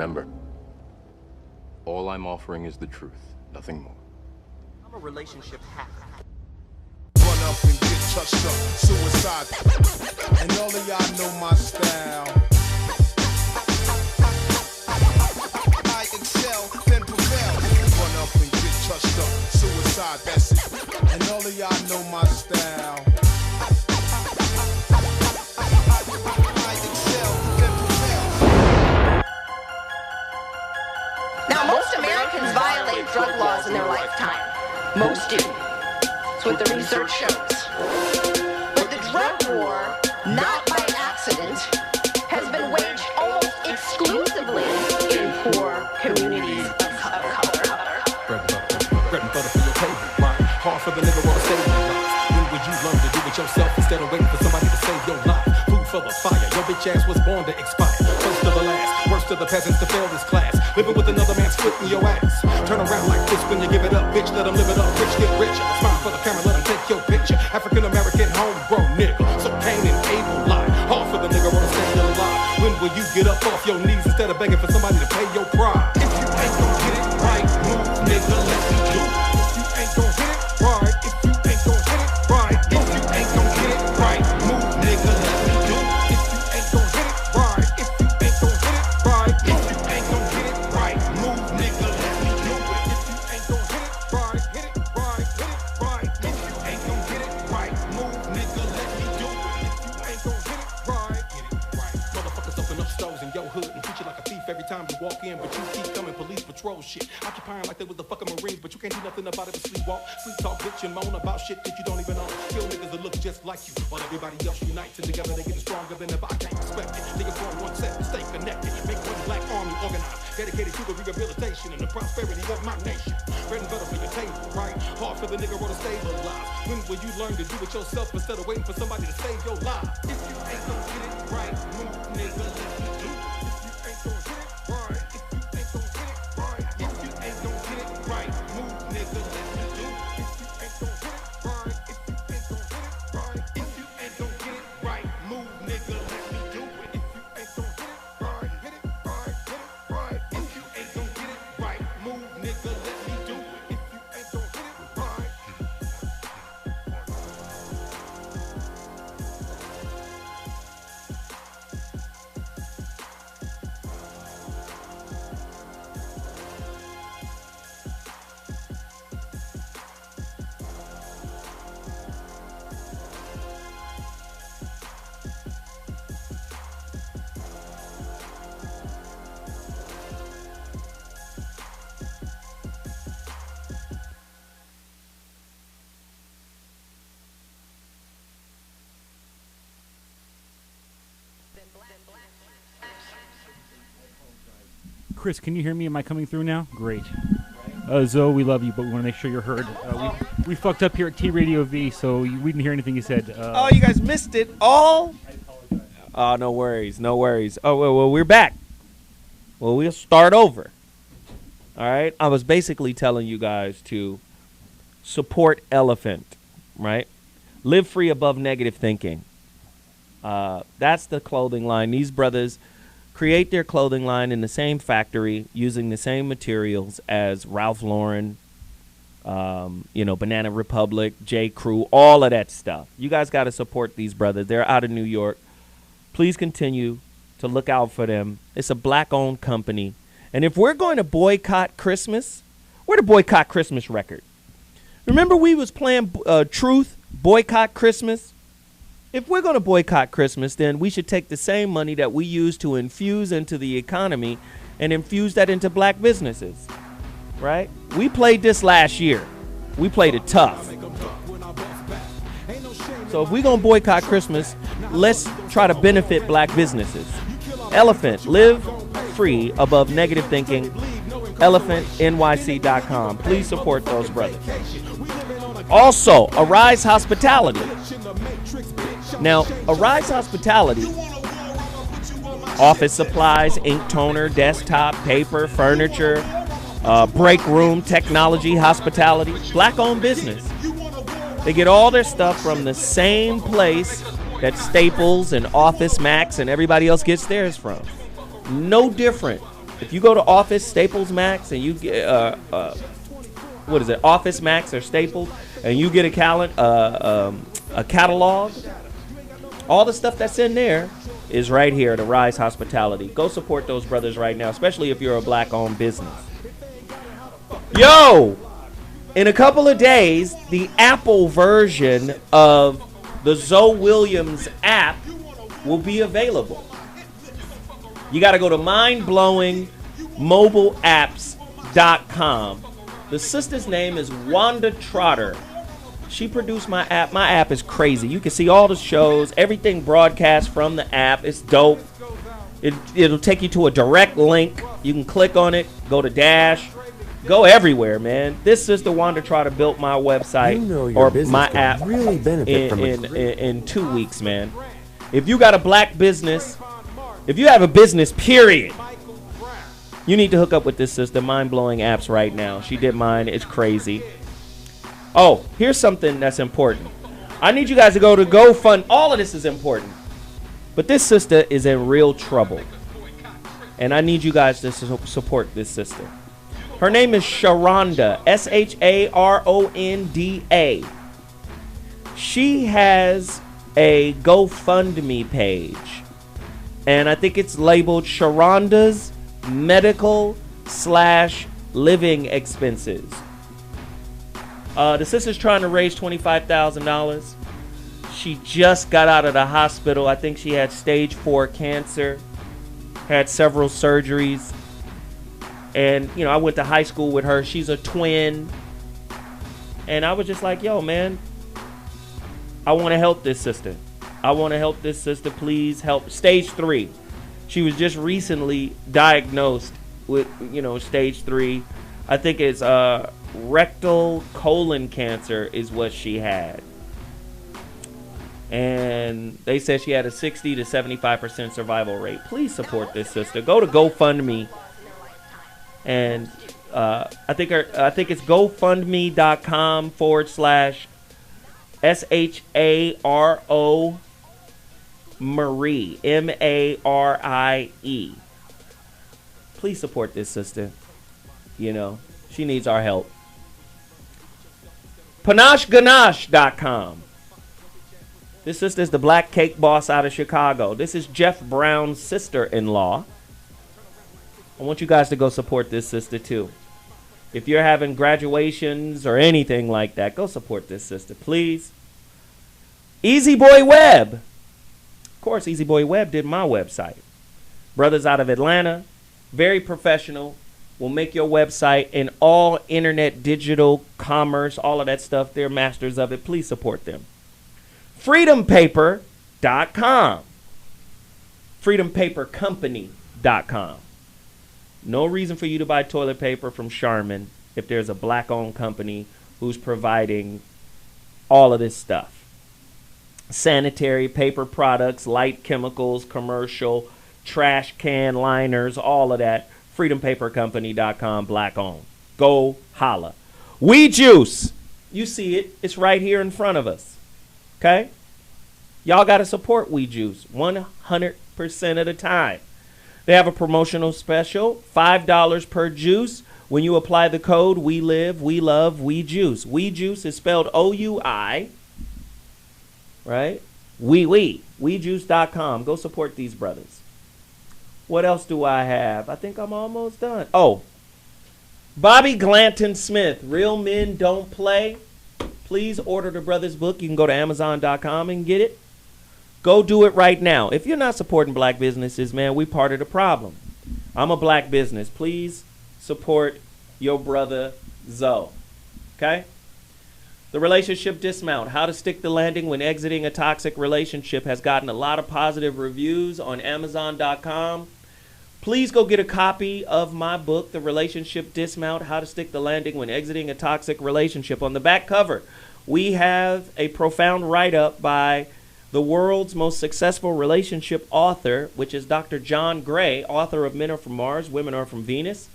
Remember, all I'm offering is the truth, nothing more. I'm a relationship hacker. Run up and get touched up, suicide. And all of y'all know my style. I excel, then prevail. Run up and get touched up, suicide, that's it. And all of y'all know my style. I excel, then prevail. Now, most Americans violate drug laws in their lifetime. Most do. That's what the research shows. But the drug war, not by accident, has been waged almost exclusively in poor communities of color. Bread and butter for your table, right? Hard for the nigga on the stage. When would you learn to do it yourself instead of waiting for somebody to save your life? Food for the fire, your bitch ass was born to expire. First to the last, worst of the peasants to fail this class. Living with another man's foot in your ass. Turn around like this when you give it up, bitch. Let them live it up, rich get richer. Smile for the camera, let them take your picture. African-American homegrown nigga, so Cain and Abel lie. Hard for the nigga wanna stay alive. When will you get up off your knees instead of begging for somebody to pay your pride? If you ain't gon' get it right, move, nigga, let me do it. If you ain't gon' hit it right, if you ain't gon' hit it right, if you ain't gon' get it right, move, nigga, let me do it. If you ain't gon' hit it right, if you ain't gon' hit it right, if you ain't gon' get it right, move, nigga, let me do it. If you ain't gon' hit it right, hit it right, hit it right. If you ain't gon' get it right, move, nigga, let me do it. If you ain't gon' hit it right, get it right. Motherfuckers open up stores in your hood and treat you like a thief every time you walk in, but you keep coming police patrol shit. Occupying like they was the fucking Marines, but you can't do nothing about it but sleepwalk. Sleep talk, bitch, and moan about shit that you don't even own. Kill niggas that look just like you, while everybody else unites and together they get stronger than ever. I can't respect it. Niggas form one set and stay connected. Make one black army organized, dedicated to the rehabilitation and the prosperity of my nation. Bread and butter for your table, right? Hard for the nigga wanna stabilize. When will you learn to do it yourself instead of waiting for somebody to save your life? If you ain't gon' get it right, move, nigga, let me do it. If you ain't gon' get it right, if you ain't gon' get it right, if you ain't gon' get it right, move, nigga, let me do it. If you ain't gon' get it right, if you ain't gon' get it right, if you ain't gon' get it right, move, nigga, let me do it. If you ain't gon' hit it right, hit it right, hit it right. If you ain't gon' get it right, move, nigga, let me do it. If you ain't gon' hit it right. Chris, can you hear me? Am I coming through now? Great. Zoe, we love you, but we want to make sure you're heard. We fucked up here at TradioV, so we didn't hear anything you said. Oh, you guys missed it all? I apologize. Oh, no worries, no worries. Oh, well, we're back. Well, we'll start over. All right? I was basically telling you guys to support Elephant, right? Live free above negative thinking. That's the clothing line. These brothers create their clothing line in the same factory using the same materials as Ralph Lauren, Banana Republic, J. Crew, all of that stuff. You guys got to support these brothers. They're out of New York. Please continue to look out for them. It's a black-owned company. And if we're going to boycott Christmas, we're the Boycott Christmas record. Remember we was playing Truth, Boycott Christmas? If we're going to boycott Christmas, then we should take the same money that we use to infuse into the economy and infuse that into black businesses, right? We played this last year. We played it tough. So if we're going to boycott Christmas, let's try to benefit black businesses. Elephant, live free above negative thinking. ElephantNYC.com. Please support those brothers. Also, Arise Hospitality. Now, Arise Hospitality, office supplies, ink toner, desktop, paper, furniture, break room, technology, hospitality, black-owned business. They get all their stuff from the same place that Staples and Office Max and everybody else gets theirs from. No different If you go to Office, Staples, Max, and you get what is it, Office Max or Staples, and you get a catalog, all the stuff that's in there is right here to Rise Hospitality. Go support those brothers right now, especially if you're a black-owned business. Yo, in a couple of days, the Apple version of the ZoWilliams app will be available. You got to go to mindblowingmobileapps.com. The sister's name is Wanda Trotter. She produced my app. My app is crazy. You can see all the shows, everything broadcast from the app. It's dope. It'll take you to a direct link. You can click on it, go to Dash, go everywhere, man. This sister Wanda Trotter built my website or my app really in 2 weeks, man. If you got a black business, if you have a business, period, you need to hook up with this sister. Mind-blowing apps right now. She did mine. It's crazy. Oh, here's something that's important. I need you guys to go to GoFund. All of this is important. But this sister is in real trouble. And I need you guys to support this sister. Her name is Sharonda. Sharonda. She has a GoFundMe page. And I think it's labeled Sharonda's Medical/Living Expenses. The sister's trying to raise $25,000. She just got out of the hospital. I think she had stage 4 cancer, had several surgeries. And, you know, I went to high school with her. She's a twin. And I was just like, yo, man, I want to help this sister. I want to help this sister. Please help. Stage 3. She was just recently diagnosed with, you know, stage 3. I think it's rectal colon cancer is what she had. And they said she had a 60 to 75% survival rate. Please support this sister. Go to GoFundMe. And I think it's GoFundMe.com/SHARO Marie, MARIE. Please support this sister. You know, she needs our help. PanacheGanache.com. This sister is the black cake boss out of Chicago. This is Jeff Brown's sister-in-law. I want you guys to go support this sister too. If you're having graduations or anything like that, go support this sister, please. Easy Boy Web. Of course, Easy Boy Web did my website. Brothers out of Atlanta, very professional. Will make your website and all internet, digital, commerce, all of that stuff. They're masters of it. Please support them. FreedomPaper.com. FreedomPaperCompany.com. No reason for you to buy toilet paper from Charmin if there's a black-owned company who's providing all of this stuff. Sanitary paper products, light chemicals, commercial, trash can liners, all of that. FreedomPaperCompany.com, black-owned. Go holla. Weed Juice. You see it. It's right here in front of us. Okay? Y'all got to support Weed Juice 100% of the time. They have a promotional special, $5 per juice. When you apply the code, We Live, We Love, Weed Juice. Weed Juice is spelled O-U-I, right? WeedJuice.com. Go support these brothers. What else do I have? I think I'm almost done. Oh, Bobby Glanton-Smith, Real Men Don't Play. Please order the brother's book. You can go to Amazon.com and get it. Go do it right now. If you're not supporting black businesses, man, we part of the problem. I'm a black business. Please support your brother Zoe. Okay? The Relationship Dismount, How to Stick the Landing When Exiting a Toxic Relationship, has gotten a lot of positive reviews on Amazon.com. Please go get a copy of my book, The Relationship Dismount, How to Stick the Landing When Exiting a Toxic Relationship. On the back cover, we have a profound write-up by the world's most successful relationship author, which is Dr. John Gray, author of Men Are From Mars, Women Are From Venus,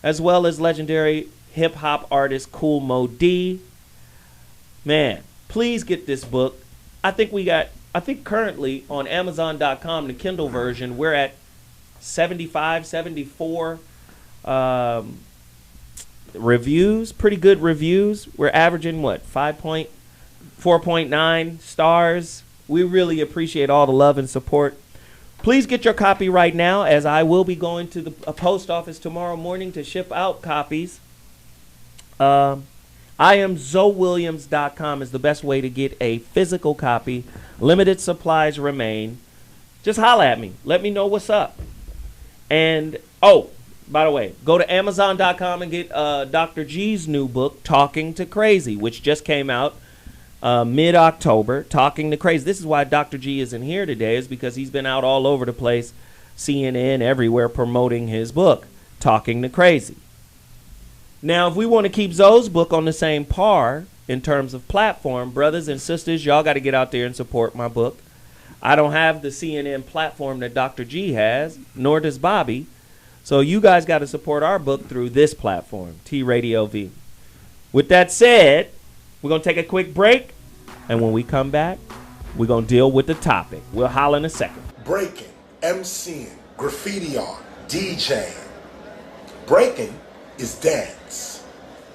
as well as legendary hip-hop artist Kool Moe Dee. Man, please get this book. I think currently on Amazon.com, the Kindle version, we're at 75, 74 reviews, pretty good reviews. We're averaging what, 4.9 stars. We really appreciate all the love and support. Please get your copy right now, as I will be going to a post office tomorrow morning to ship out copies. I am ZoWilliams.com is the best way to get a physical copy. Limited supplies remain. Just holla at me. Let me know what's up. And, oh, by the way, go to Amazon.com and get Dr. G's new book, Talking to Crazy, which just came out mid-October. Talking to Crazy. This is why Dr. G isn't here today, is because he's been out all over the place, CNN, everywhere, promoting his book, Talking to Crazy. Now, if we want to keep Zoe's book on the same par in terms of platform, brothers and sisters, y'all got to get out there and support my book. I don't have the CNN platform that Dr. G has, nor does Bobby. So you guys got to support our book through this platform, TradioV. With that said, we're going to take a quick break. And when we come back, we're going to deal with the topic. We'll holler in a second. Breaking, MCing, graffiti art, DJing. Breaking is dance.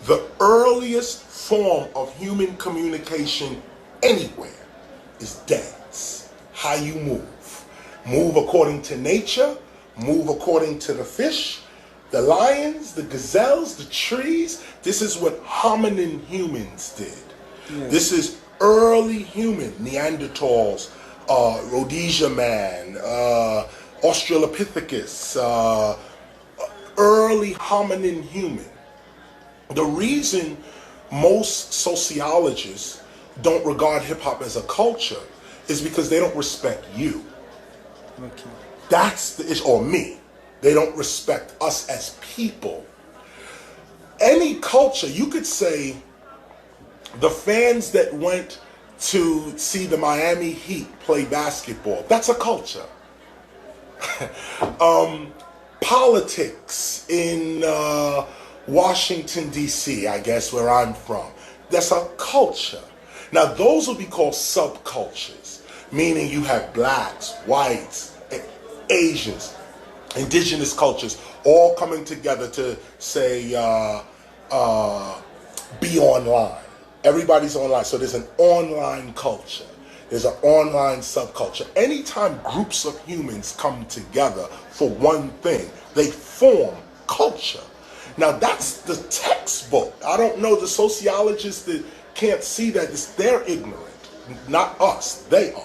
The earliest form of human communication anywhere is dance. How you move. Move according to nature. Move according to the fish, the lions, the gazelles, the trees. This is what hominin humans did. Yeah. This is early human, Neanderthals, Rhodesia man, Australopithecus, early hominin human. The reason most sociologists don't regard hip-hop as a culture is because they don't respect you. Okay. That's the issue, or me. They don't respect us as people. Any culture, you could say the fans that went to see the Miami Heat play basketball, that's a culture. Politics in Washington, D.C., I guess, where I'm from, that's a culture. Now, those would be called subcultures, meaning you have blacks, whites, Asians, indigenous cultures, all coming together to say, be online. Everybody's online, so there's an online culture. There's an online subculture. Anytime groups of humans come together for one thing, they form culture. Now that's the textbook. I don't know the sociologists that can't see that. They're ignorant, not us. They are.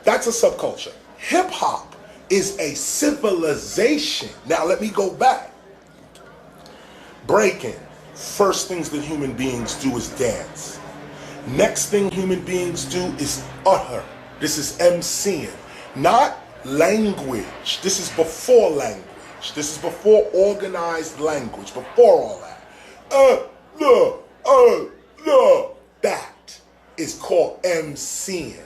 That's a subculture. Hip-hop is a civilization. Now let me go back. Breaking. First things that human beings do is dance. Next thing human beings do is utter. This is MCing. Not language. This is before language. This is before organized language. Before all that. That is called MCing.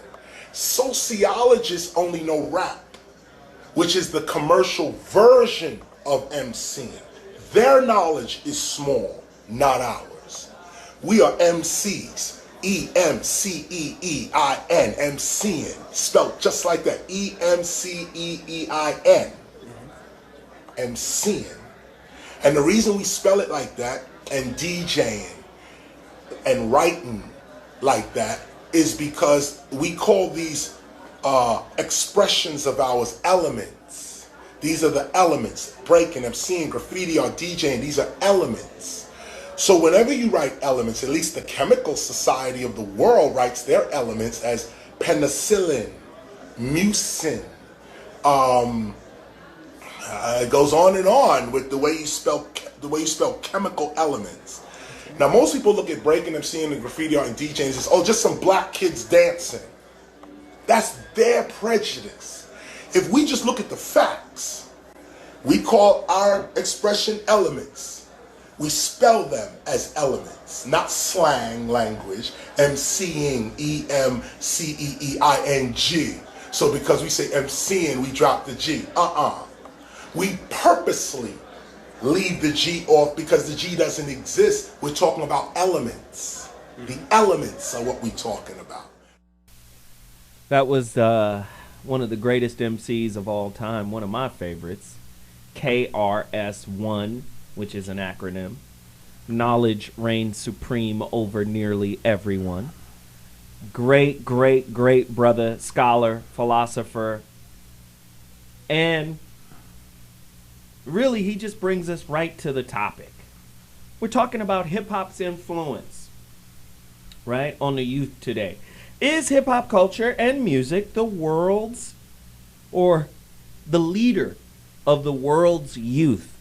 Sociologists only know rap, which is the commercial version of MCing. Their knowledge is small, not ours. We are MCs. EMCEEIN, MCing, spelled just like that. EMCEEIN, MCing. And the reason we spell it like that, and DJing, and writing like that, is because we call these expressions of ours elements. These are the elements. Breaking, MCing, graffiti, or DJing, these are elements. So whenever you write elements, at least the Chemical Society of the world writes their elements as penicillin, mucin. It goes on and on with the way you spell chemical elements. Now most people look at breaking, MCing, and graffiti art and DJing and says, oh, just some black kids dancing. That's their prejudice. If we just look at the facts, we call our expression elements. We spell them as elements, not slang language, MCing, EMCEEING. So because we say MCing, we drop the G. We purposely leave the G off because the G doesn't exist. We're talking about elements. The elements are what we're talking about. That was one of the greatest MCs of all time, one of my favorites, KRS-One, which is an acronym. Knowledge reigns supreme over nearly everyone. Great, great, great brother, scholar, philosopher, and really he just brings us right to the topic. We're talking about hip-hop's influence, right, on the youth today. Is hip-hop culture and music the world's, or the leader of the world's youth?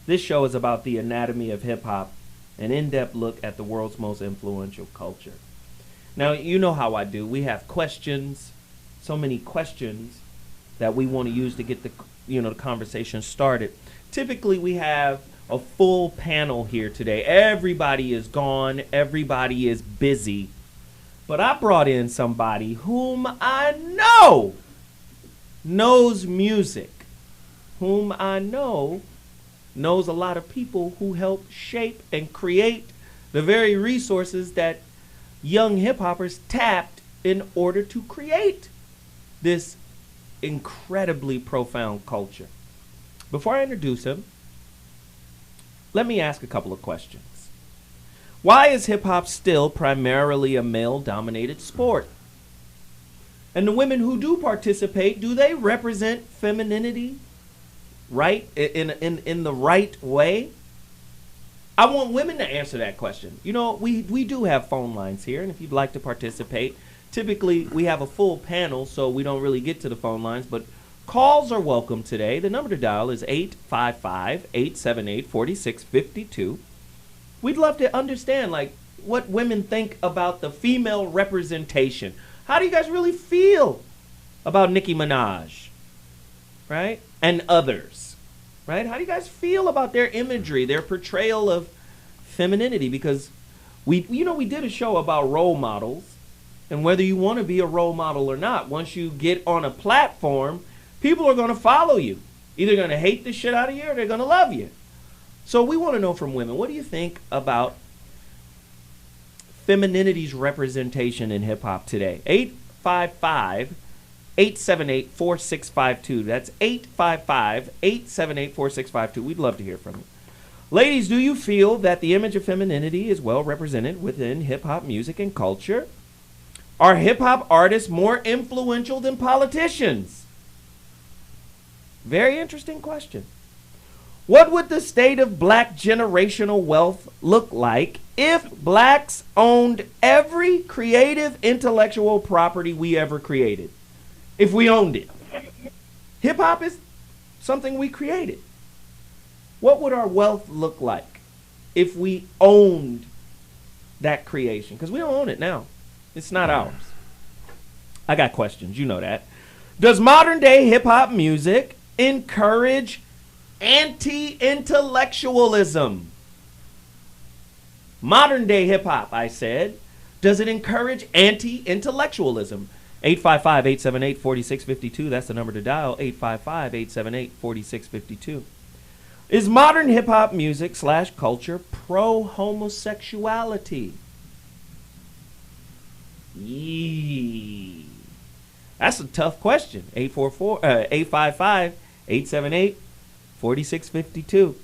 This show is about the anatomy of hip-hop, an in-depth look at the world's most influential culture. Now, you know how I do. We have questions, so many questions that we want to use to get the conversation started. Typically, we have a full panel here today. Everybody is gone. Everybody is busy. But I brought in somebody whom I know knows music, whom I know knows a lot of people who help shape and create the very resources that young hip-hoppers tapped in order to create this incredibly profound culture. Before I introduce him, let me ask a couple of questions. Why is hip-hop still primarily a male-dominated sport? And the women who do participate, do they represent femininity right in the right way? I want women to answer that question. You know, we do have phone lines here, and if you'd like to participate, typically we have a full panel, so we don't really get to the phone lines, but calls are welcome today. The number to dial is 855-878-4652. We'd love to understand, like, what women think about the female representation. How do you guys really feel about Nicki Minaj, right? And others, right? How do you guys feel about their imagery, their portrayal of femininity? Because we did a show about role models, and whether you want to be a role model or not, once you get on a platform, people are going to follow you. Either going to hate the shit out of you or they're going to love you. So we want to know from women, what do you think about femininity's representation in hip-hop today? 855-878-4652. That's 855-878-4652. We'd love to hear from you. Ladies, do you feel that the image of femininity is well represented within hip-hop music and culture? Are hip-hop artists more influential than politicians? Very interesting question. What would the state of black generational wealth look like if blacks owned every creative intellectual property we ever created? If we owned it. Hip-hop is something we created. What would our wealth look like if we owned that creation? Because we don't own it now. It's not ours. I got questions. You know that. Does modern day hip-hop music encourage anti-intellectualism? Modern day hip-hop, I said. Does it encourage anti-intellectualism? 855-878-4652. That's the number to dial. 855-878-4652. Is modern hip-hop music / culture pro-homosexuality? Yee. That's a tough question. 855-878-4652.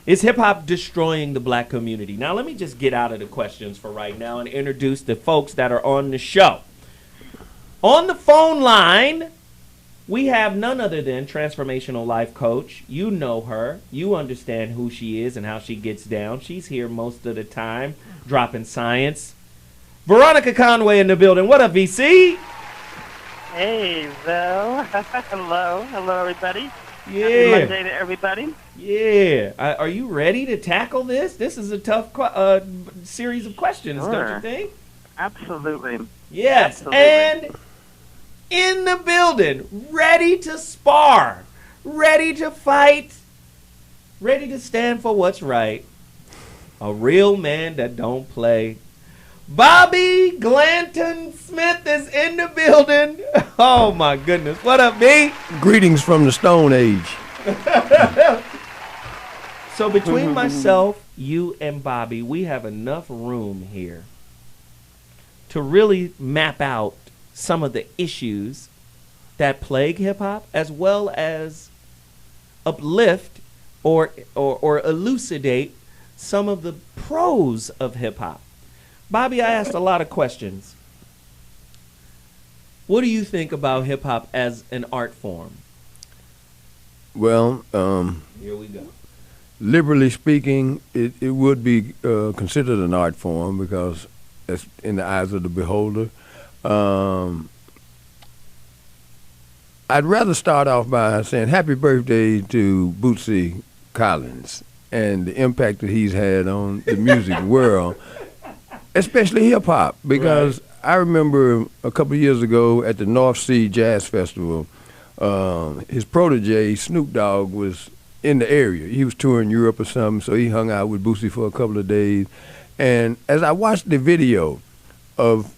Is hip-hop destroying the black community? Now, let me just get out of the questions for right now and introduce the folks that are on the show. On the phone line, we have none other than transformational life coach. You know her. You understand who she is and how she gets down. She's here most of the time, dropping science. Veronica Conway in the building. What up, VC? Hey, Vel. Hello. Hello, everybody. Yeah. Happy Monday to everybody. Yeah. Are you ready to tackle this? This is a tough series of questions, Sure. don't you think? Absolutely. Yes. Absolutely. And in the building, ready to spar, ready to fight, ready to stand for what's right. A real man that don't play. Bobby Glanton-Smith is in the building. Oh, my goodness. What up, B? Greetings from the Stone Age. So between myself, you, and Bobby, we have enough room here to really map out some of the issues that plague hip hop, as well as uplift or elucidate some of the pros of hip hop. Bobby, I asked a lot of questions. What do you think about hip hop as an art form? Well, here we go. Liberally speaking, it would be considered an art form because it's in the eyes of the beholder. I'd rather start off by saying happy birthday to Bootsy Collins and the impact that he's had on the music world, especially hip hop, because I remember a couple of years ago at the North Sea Jazz Festival, his protege, Snoop Dogg, was in the area. He was touring Europe or something, so he hung out with Bootsy for a couple of days. And as I watched the video of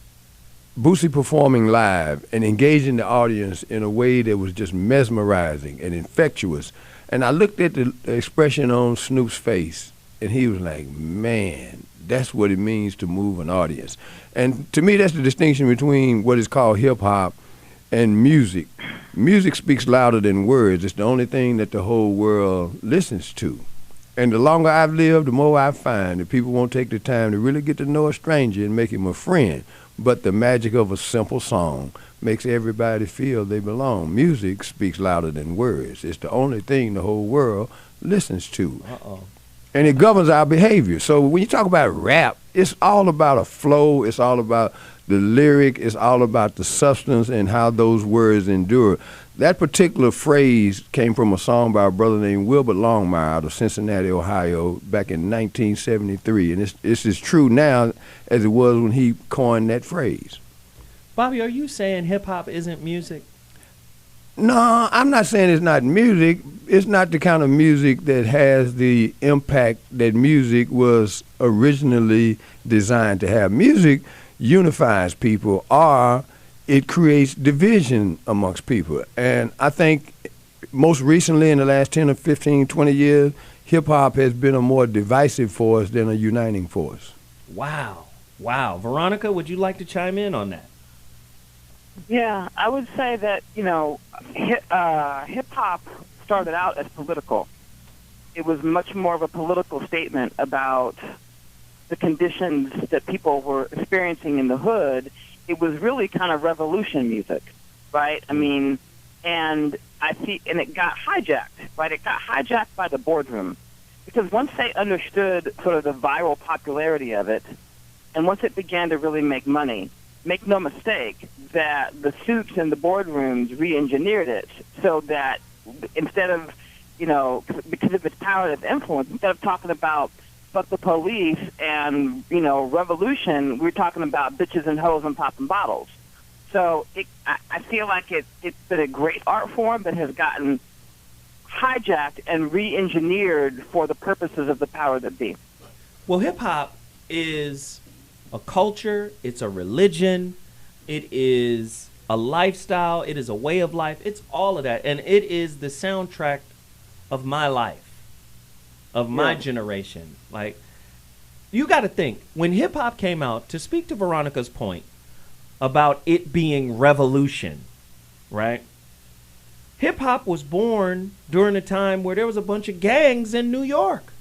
Bootsy performing live and engaging the audience in a way that was just mesmerizing and infectious, and I looked at the expression on Snoop's face, and he was like, man, that's what it means to move an audience. And to me, that's the distinction between what is called hip-hop and music. Music speaks louder than words. It's the only thing that the whole world listens to. And the longer I've lived, the more I find that people won't take the time to really get to know a stranger and make him a friend. But the magic of a simple song makes everybody feel they belong. Music speaks louder than words. It's the only thing the whole world listens to. And it governs our behavior. So when you talk about rap, it's all about a flow. It's all about the lyric. It's all about the substance and how those words endure. That particular phrase came from a song by a brother named Wilbert Longmire out of Cincinnati, Ohio, back in 1973. And it's as true now as it was when he coined that phrase. Bobby, are you saying hip-hop isn't music? No, I'm not saying it's not music. It's not the kind of music that has the impact that music was originally designed to have. Music unifies people, or it creates division amongst people. And I think most recently in the last 10 or 15, 20 years, hip-hop has been a more divisive force than a uniting force. Wow. Wow. Veronica, would you like to chime in on that? Yeah, I would say that, hip-hop started out as political. It was much more of a political statement about the conditions that people were experiencing in the hood. It was really kind of revolution music, right? I mean, and it got hijacked, right? It got hijacked by the boardroom because once they understood sort of the viral popularity of it, and once it began to really make money, make no mistake that the suits in the boardrooms re-engineered it so that instead of, because of its power of influence, instead of talking about fuck the police and, revolution, we're talking about bitches and hoes and popping bottles. So I feel like it's been a great art form that has gotten hijacked and re-engineered for the purposes of the power that be. Well, hip-hop is a culture, it's a religion, it is a lifestyle, it is a way of life, it's all of that. And it is the soundtrack of my life, of my generation. Like, you got to think, when hip-hop came out, to speak to Veronica's point about it being revolution, right? Hip-hop was born during a time where there was a bunch of gangs in New York.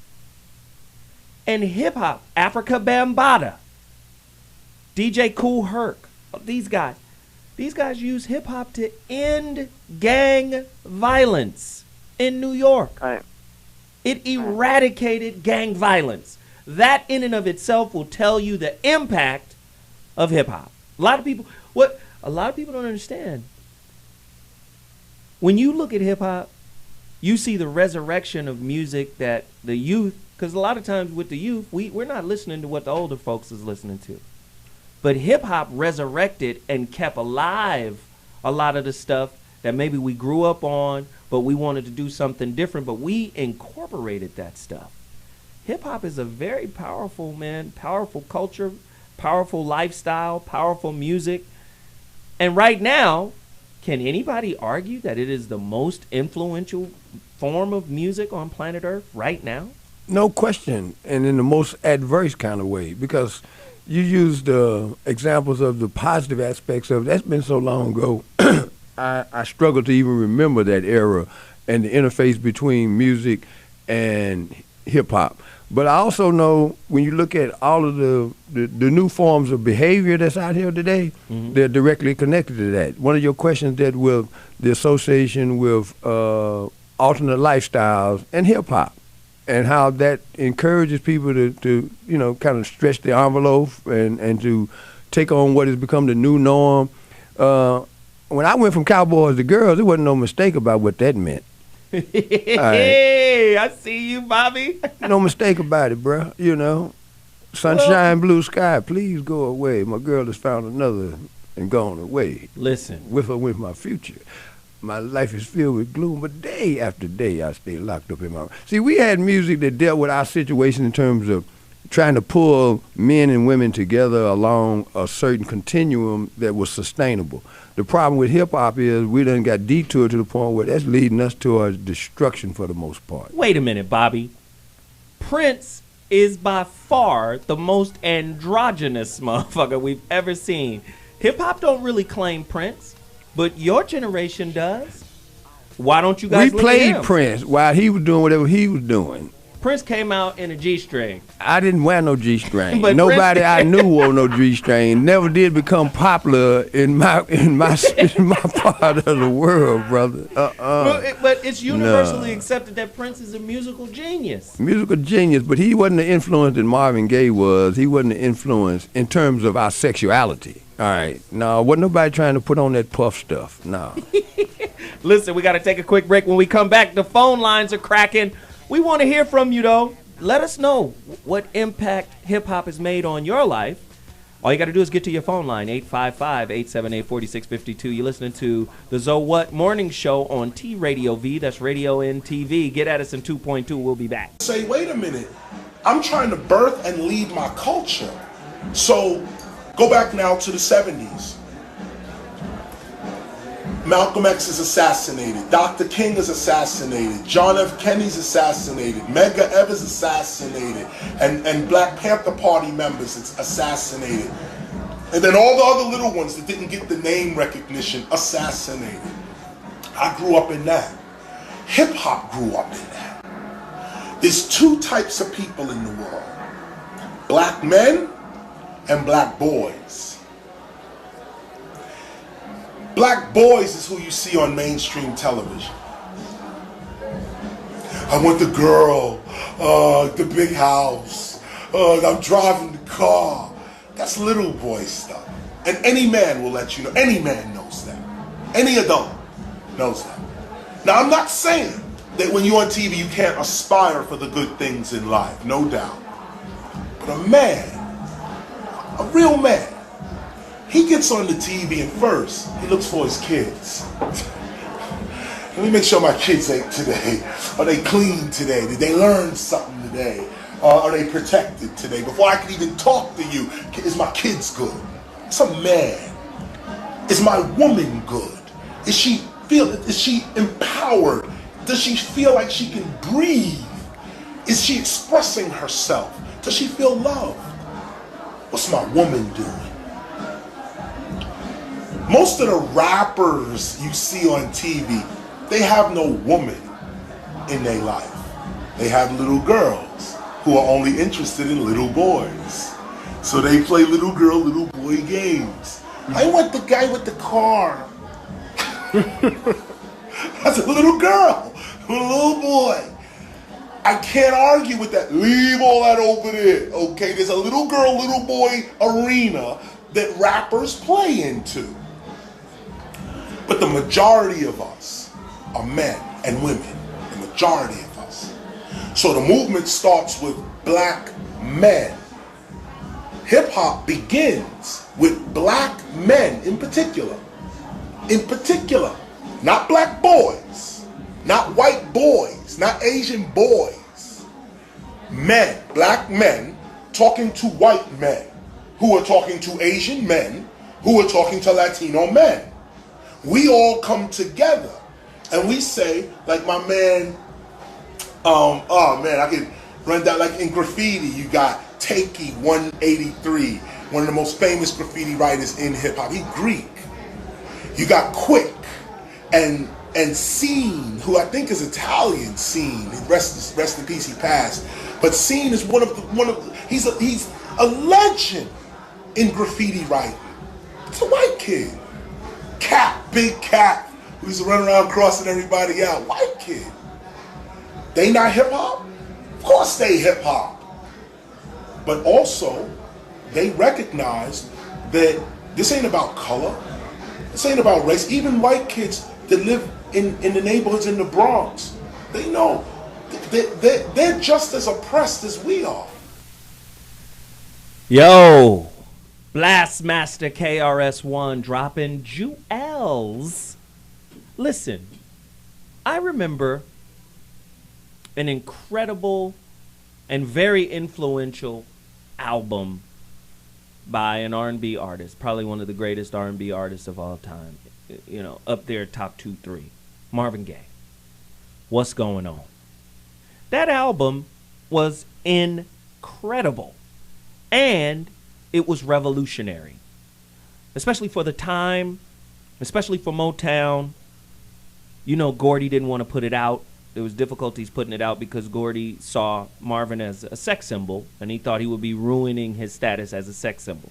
And hip-hop, Africa Bambaataa, DJ Kool Herc, these guys use hip-hop to end gang violence in New York. Right. It eradicated gang violence. That in and of itself will tell you the impact of hip-hop. A lot of people don't understand. When you look at hip-hop, you see the resurrection of music that the youth, because a lot of times with the youth, we're not listening to what the older folks is listening to. But hip-hop resurrected and kept alive a lot of the stuff that maybe we grew up on, but we wanted to do something different, but we incorporated that stuff. Hip-hop is a very powerful, powerful culture, powerful lifestyle, powerful music. And right now, can anybody argue that it is the most influential form of music on planet Earth right now? No question, and in the most adverse kind of way, because you used examples of the positive aspects of it. That's been so long ago. I struggle to even remember that era and the interface between music and hip hop. But I also know when you look at all of the new forms of behavior that's out here today, they're directly connected to that. One of your questions that with the association with alternate lifestyles and hip hop, and how that encourages people to you know, kind of stretch the envelope and to take on what has become the new norm. When I went from cowboys to girls, there wasn't no mistake about what that meant. Hey, I see you, Bobby. No mistake about it, bro. You know, sunshine, blue sky, please go away. My girl has found another and gone away. Listen. With her went my future. My life is filled with gloom, but day after day I stay locked up in my... See, we had music that dealt with our situation in terms of trying to pull men and women together along a certain continuum that was sustainable. The problem with hip-hop is we done got detoured to the point where that's leading us to our destruction for the most part. Wait a minute, Bobby. Prince is by far the most androgynous motherfucker we've ever seen. Hip-hop don't really claim Prince, but your generation does. Why don't you guys We look at played him? Prince while he was doing whatever he was doing. Prince came out in a G-string. I didn't wear no G-string. But Nobody Prince- I knew wore no G-string. Never did become popular in my part of the world, brother. But it's universally accepted that Prince is a musical genius. Musical genius, but he wasn't the influence that Marvin Gaye was. He wasn't the influence in terms of our sexuality. All right. No, wasn't nobody trying to put on that puff stuff. No. Listen, we got to take a quick break. When we come back, the phone lines are cracking. We want to hear from you, though. Let us know what impact hip-hop has made on your life. All you got to do is get to your phone line, 855-878-4652. You're listening to the Zo What Morning Show on TradioV. That's Radio NTV. Get at us in 2.2. We'll be back. Say, wait a minute. I'm trying to birth and lead my culture. So go back now to the 70s. Malcolm X is assassinated. Dr. King is assassinated. John F. Kennedy's assassinated. Medgar Evers assassinated. And Black Panther Party members assassinated. And then all the other little ones that didn't get the name recognition assassinated. I grew up in that. Hip-hop grew up in that. There's two types of people in the world. Black men and black boys. Black boys is who you see on mainstream television. I want the girl, the big house, I'm driving the car. That's little boy stuff. And any man will let you know, any man knows that. Any adult knows that. Now, I'm not saying that when you're on TV you can't aspire for the good things in life, no doubt. But a man, a real man, he gets on the TV and first, he looks for his kids. Let me make sure my kids ate today. Are they clean today? Did they learn something today? Are they protected today? Before I can even talk to you, is my kids good? It's a man. Is my woman good? Is she empowered? Does she feel like she can breathe? Is she expressing herself? Does she feel loved? What's my woman doing? Most of the rappers you see on TV, they have no woman in their life. They have little girls who are only interested in little boys. So they play little girl, little boy games. I want the guy with the car. That's a little girl, a little boy. I can't argue with that. Leave all that over there, okay? There's a little girl, little boy arena that rappers play into. But the majority of us are men and women, the majority of us. So the movement starts with black men. Hip-hop begins with black men in particular. In particular, not black boys, not white boys, not Asian boys. Men, black men, talking to white men, who are talking to Asian men, who are talking to Latino men. We all come together and we say, like my man, I can run down, like in graffiti, you got Takey 183, one of the most famous graffiti writers in hip hop. He Greek. You got Quick, and Scene, who I think is Italian, Scene, rest in peace, he passed. But Scene is he's a legend in graffiti writing. It's a white kid. Big Cap, who used to run around crossing everybody out. White kid. They not hip hop? Of course they hip hop. But also, they recognized that this ain't about color. This ain't about race. Even white kids that live in the neighborhoods in the Bronx, they know they're just as oppressed as we are. Yo, Blastmaster KRS-One dropping jewels. Listen, I remember an incredible and very influential album by an R&B artist, probably one of the greatest R&B artists of all time. You know, up there, top 2, 3. Marvin Gaye. What's Going On? That album was incredible. And it was revolutionary. Especially for the time, especially for Motown. You know, Gordy didn't want to put it out. There was difficulties putting it out because Gordy saw Marvin as a sex symbol, and he thought he would be ruining his status as a sex symbol.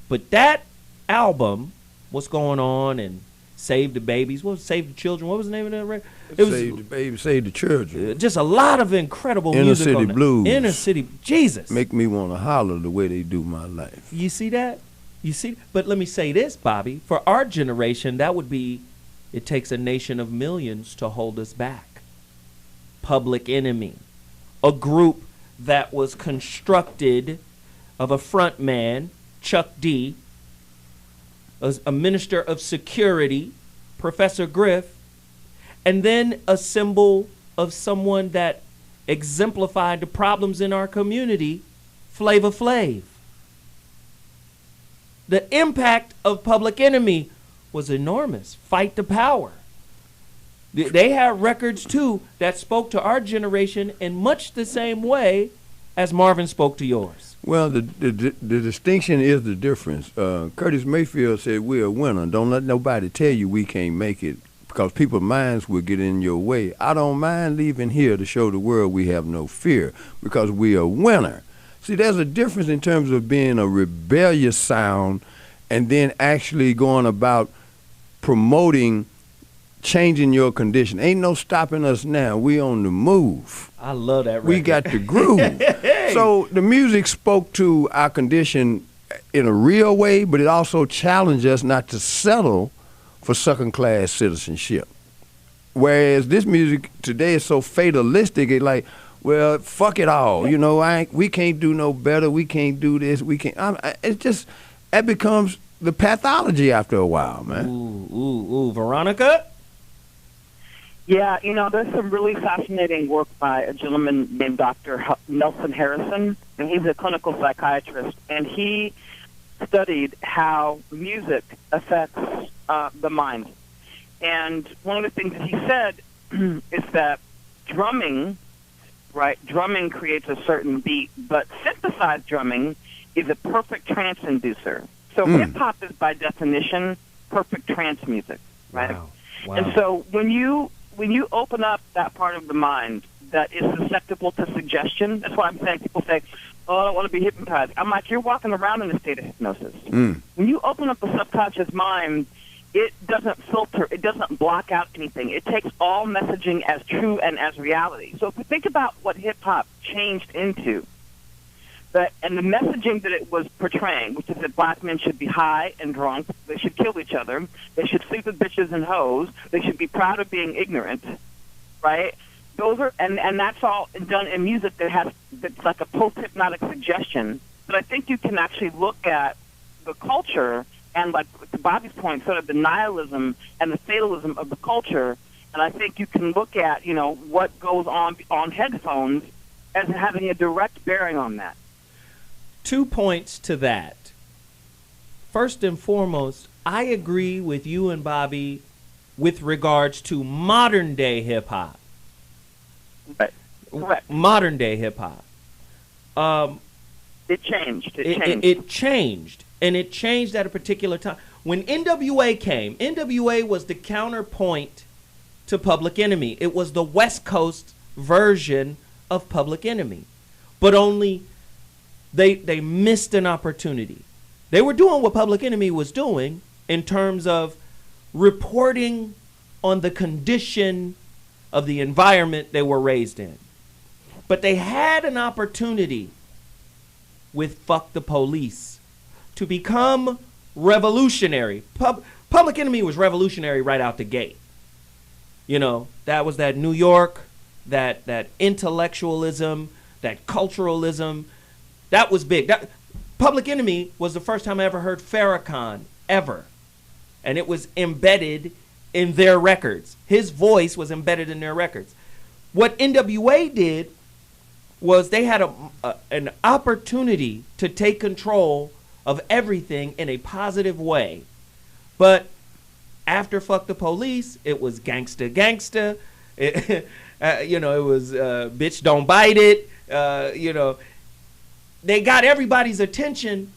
But that album, What's Going On, and Save the Babies, what was Save the Children? What was the name of that record? Save the Babies, Save the Children. Just a lot of incredible Inner music. City Blues. Inner City, Jesus. Make me want to holler the way they do my life. You see that? You see? But let me say this, Bobby. For our generation, that would be, It Takes a Nation of Millions to Hold Us Back. Public Enemy. A group that was constructed of a front man, Chuck D, a minister of security, Professor Griff, and then a symbol of someone that exemplified the problems in our community, Flavor Flav. The impact of Public Enemy was enormous. Fight the Power. They had records, too, that spoke to our generation in much the same way as Marvin spoke to yours. Well, the distinction is the difference. Curtis Mayfield said, we're a winner. Don't let nobody tell you we can't make it, because people's minds will get in your way. I don't mind leaving here to show the world we have no fear, because we're a winner. See, there's a difference in terms of being a rebellious sound and then actually going about promoting changing your condition. Ain't no stopping us now. We on the move. I love that record. We got the groove. So the music spoke to our condition in a real way, but it also challenged us not to settle for second-class citizenship. Whereas this music today is so fatalistic, it's like, well, fuck it all. You know, we can't do no better. We can't do this. We can't. It's just, that becomes the pathology after a while, man. Ooh, Veronica? Yeah, you know, there's some really fascinating work by a gentleman named Dr. Nelson Harrison, and he's a clinical psychiatrist, and he studied how music affects the mind. And one of the things that he said is that drumming creates a certain beat, but synthesized drumming is a perfect trance inducer. So hip-hop is, by definition, perfect trance music, right? Wow. And so when you open up that part of the mind that is susceptible to suggestion, that's why I'm saying people say, oh, I don't want to be hypnotized. I'm like, you're walking around in a state of hypnosis. When you open up the subconscious mind, it doesn't filter, it doesn't block out anything. It takes all messaging as true and as reality. So if we think about what hip-hop changed into, and the messaging that it was portraying, which is that black men should be high and drunk, they should kill each other, they should sleep with bitches and hoes, they should be proud of being ignorant, right? Those are, and that's all done in music that's like a post-hypnotic suggestion. But I think you can actually look at the culture and, like to Bobby's point, sort of the nihilism and the fatalism of the culture. And I think you can look at, you know, what goes on headphones as having a direct bearing on that. 2 points to that. First and foremost, I agree with you and Bobby with regards to modern day hip hop. Correct. Modern day hip hop. It changed. It changed. And it changed at a particular time. When NWA came, NWA was the counterpoint to Public Enemy. It was the West Coast version of Public Enemy. But only they missed an opportunity. They were doing what Public Enemy was doing in terms of reporting on the condition of the environment they were raised in. But they had an opportunity with Fuck the Police to become revolutionary. Public Enemy was revolutionary right out the gate. You know, that was that New York, that intellectualism, that culturalism. That was big. Public Enemy was the first time I ever heard Farrakhan, ever. And it was embedded in their records. His voice was embedded in their records. What NWA did was they had an opportunity to take control of everything in a positive way. But after Fuck the Police, it was gangsta gangsta. It was bitch don't bite it. They got everybody's attention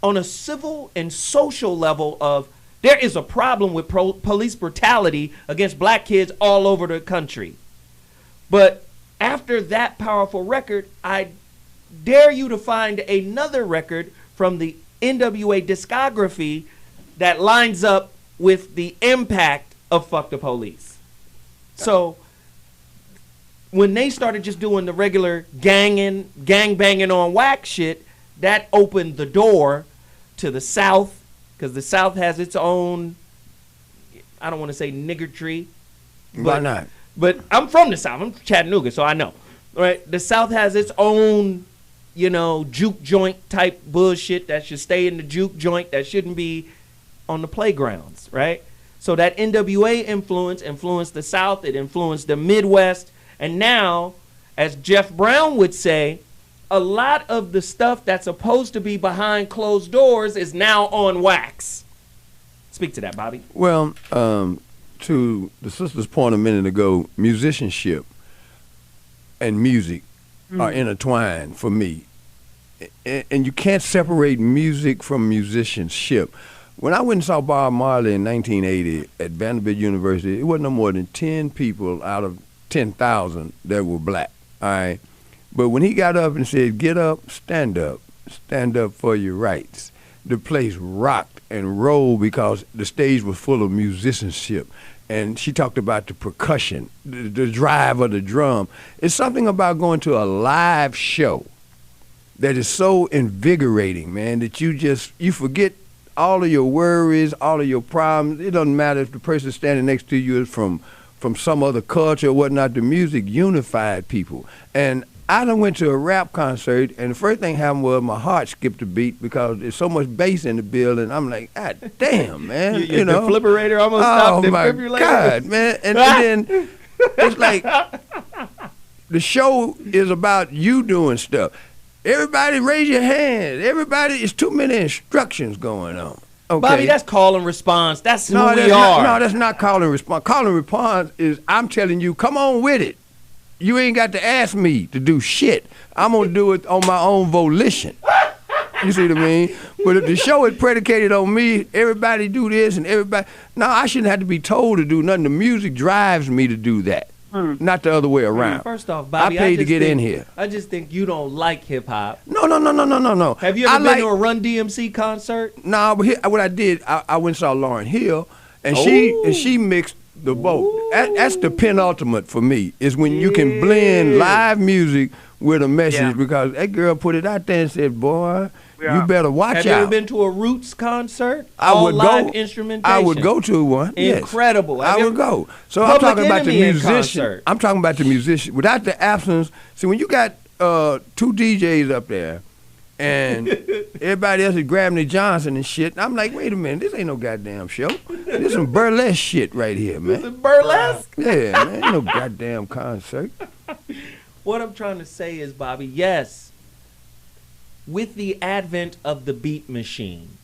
on a civil and social level of there is a problem with police brutality against black kids all over the country. But after that powerful record, I dare you to find another record from the NWA discography that lines up with the impact of Fuck the Police. So when they started just doing the regular gang banging on whack shit, that opened the door to the South, because the South has its own, I don't want to say niggardry. Why not? But I'm from the South. I'm from Chattanooga, so I know. Right? The South has its own, juke joint type bullshit that should stay in the juke joint, that shouldn't be on the playgrounds, right? So that NWA influenced the South. It influenced the Midwest. And now, as Jeff Brown would say, a lot of the stuff that's supposed to be behind closed doors is now on wax. Speak to that, Bobby. Well, to the sister's point a minute ago, musicianship and music are intertwined for me. And you can't separate music from musicianship. When I went and saw Bob Marley in 1980 at Vanderbilt University, it wasn't no more than 10 people out of 10,000 that were black, all right? But when he got up and said, get up for your rights, the place rocked and rolled because the stage was full of musicianship. And she talked about the percussion, the drive of the drum. It's something about going to a live show that is so invigorating, man, that you forget all of your worries, all of your problems. It doesn't matter if the person standing next to you is from some other culture or whatnot. The music unified people. And I done went to a rap concert, and the first thing happened was my heart skipped a beat because there's so much bass in the building. I'm like, God damn, man. The defibrillator almost stopped. Oh, my God, man. And then it's like the show is about you doing stuff. Everybody raise your hand. It's too many instructions going on. Okay. Bobby, that's call and response. That's who we are. No, that's not call and response. Call and response is I'm telling you, come on with it. You ain't got to ask me to do shit. I'm going to do it on my own volition. You see what I mean? But if the show is predicated on me, everybody do this and everybody. No, I shouldn't have to be told to do nothing. The music drives me to do that. Not the other way around. First off, Bobby, I paid to get in here. I just think you don't like hip hop. No. Have you ever been to a Run DMC concert? No, but what I did, I went and saw Lauryn Hill, and she mixed the both. That's the penultimate for me, is when you can blend live music with a message, because that girl put it out there and said, boy, you better watch out. Have you ever been to a Roots concert? I would live go. Instrumentation. I would go to one. Incredible. Yes. I would go. So I'm talking about the musician. I'm talking about the musician. Without the absence, see, when you got two DJs up there, and everybody else is grabbing the Johnson and shit, I'm like, wait a minute, this ain't no goddamn show. This some burlesque shit right here, man. This is burlesque? Yeah, man, ain't no goddamn concert. What I'm trying to say is, Bobby, yes, with the advent of the beat machine,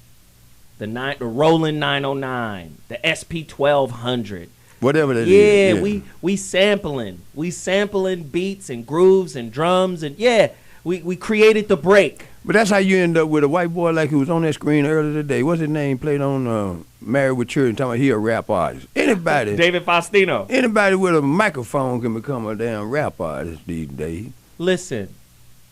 the Roland 909, the SP 1200, whatever that is. Yeah, we sampling beats and grooves and drums, and we created the break. But that's how you end up with a white boy like who was on that screen earlier today. What's his name? Played on Married with Children. Talking about he a rap artist. Anybody. David Faustino. Anybody with a microphone can become a damn rap artist these days. Listen,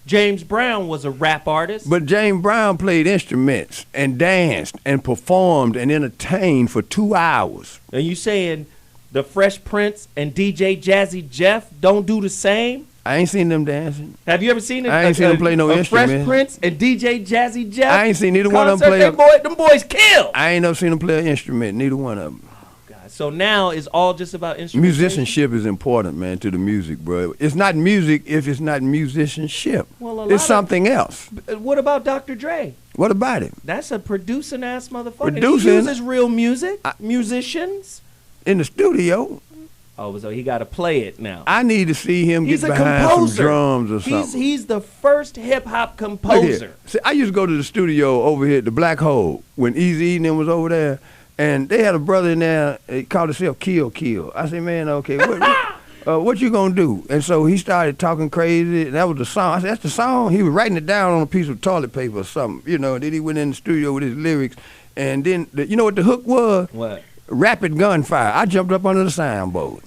James Brown was a rap artist. But James Brown played instruments and danced and performed and entertained for 2 hours. Are you saying the Fresh Prince and DJ Jazzy Jeff don't do the same? I ain't seen them dancing. Have you ever seen I ain't seen them play no instrument. Fresh Prince and DJ Jazzy Jeff? I ain't seen neither one of them play. Them boys kill. I ain't never seen them play an instrument. Neither one of them. Oh, God. So now it's all just about instrumentation? Musicianship is important, man, to the music, bro. It's not music if it's not musicianship. Well, it's something else. What about Dr. Dre? What about him? That's a producing ass motherfucker. Producing. He uses real music. Musicians. In the studio. Oh, so he got to play it now. I need to see him get behind some drums or something. He's the first hip hop composer. See, I used to go to the studio over here at the Black Hole when Eazy and them was over there, and they had a brother in there. He called himself Kill. I said, man, okay, what you gonna do? And so he started talking crazy, and that was the song. I said, that's the song. He was writing it down on a piece of toilet paper or something, you know. And then he went in the studio with his lyrics, and then you know what the hook was? What? Rapid gunfire. I jumped up under the soundboard.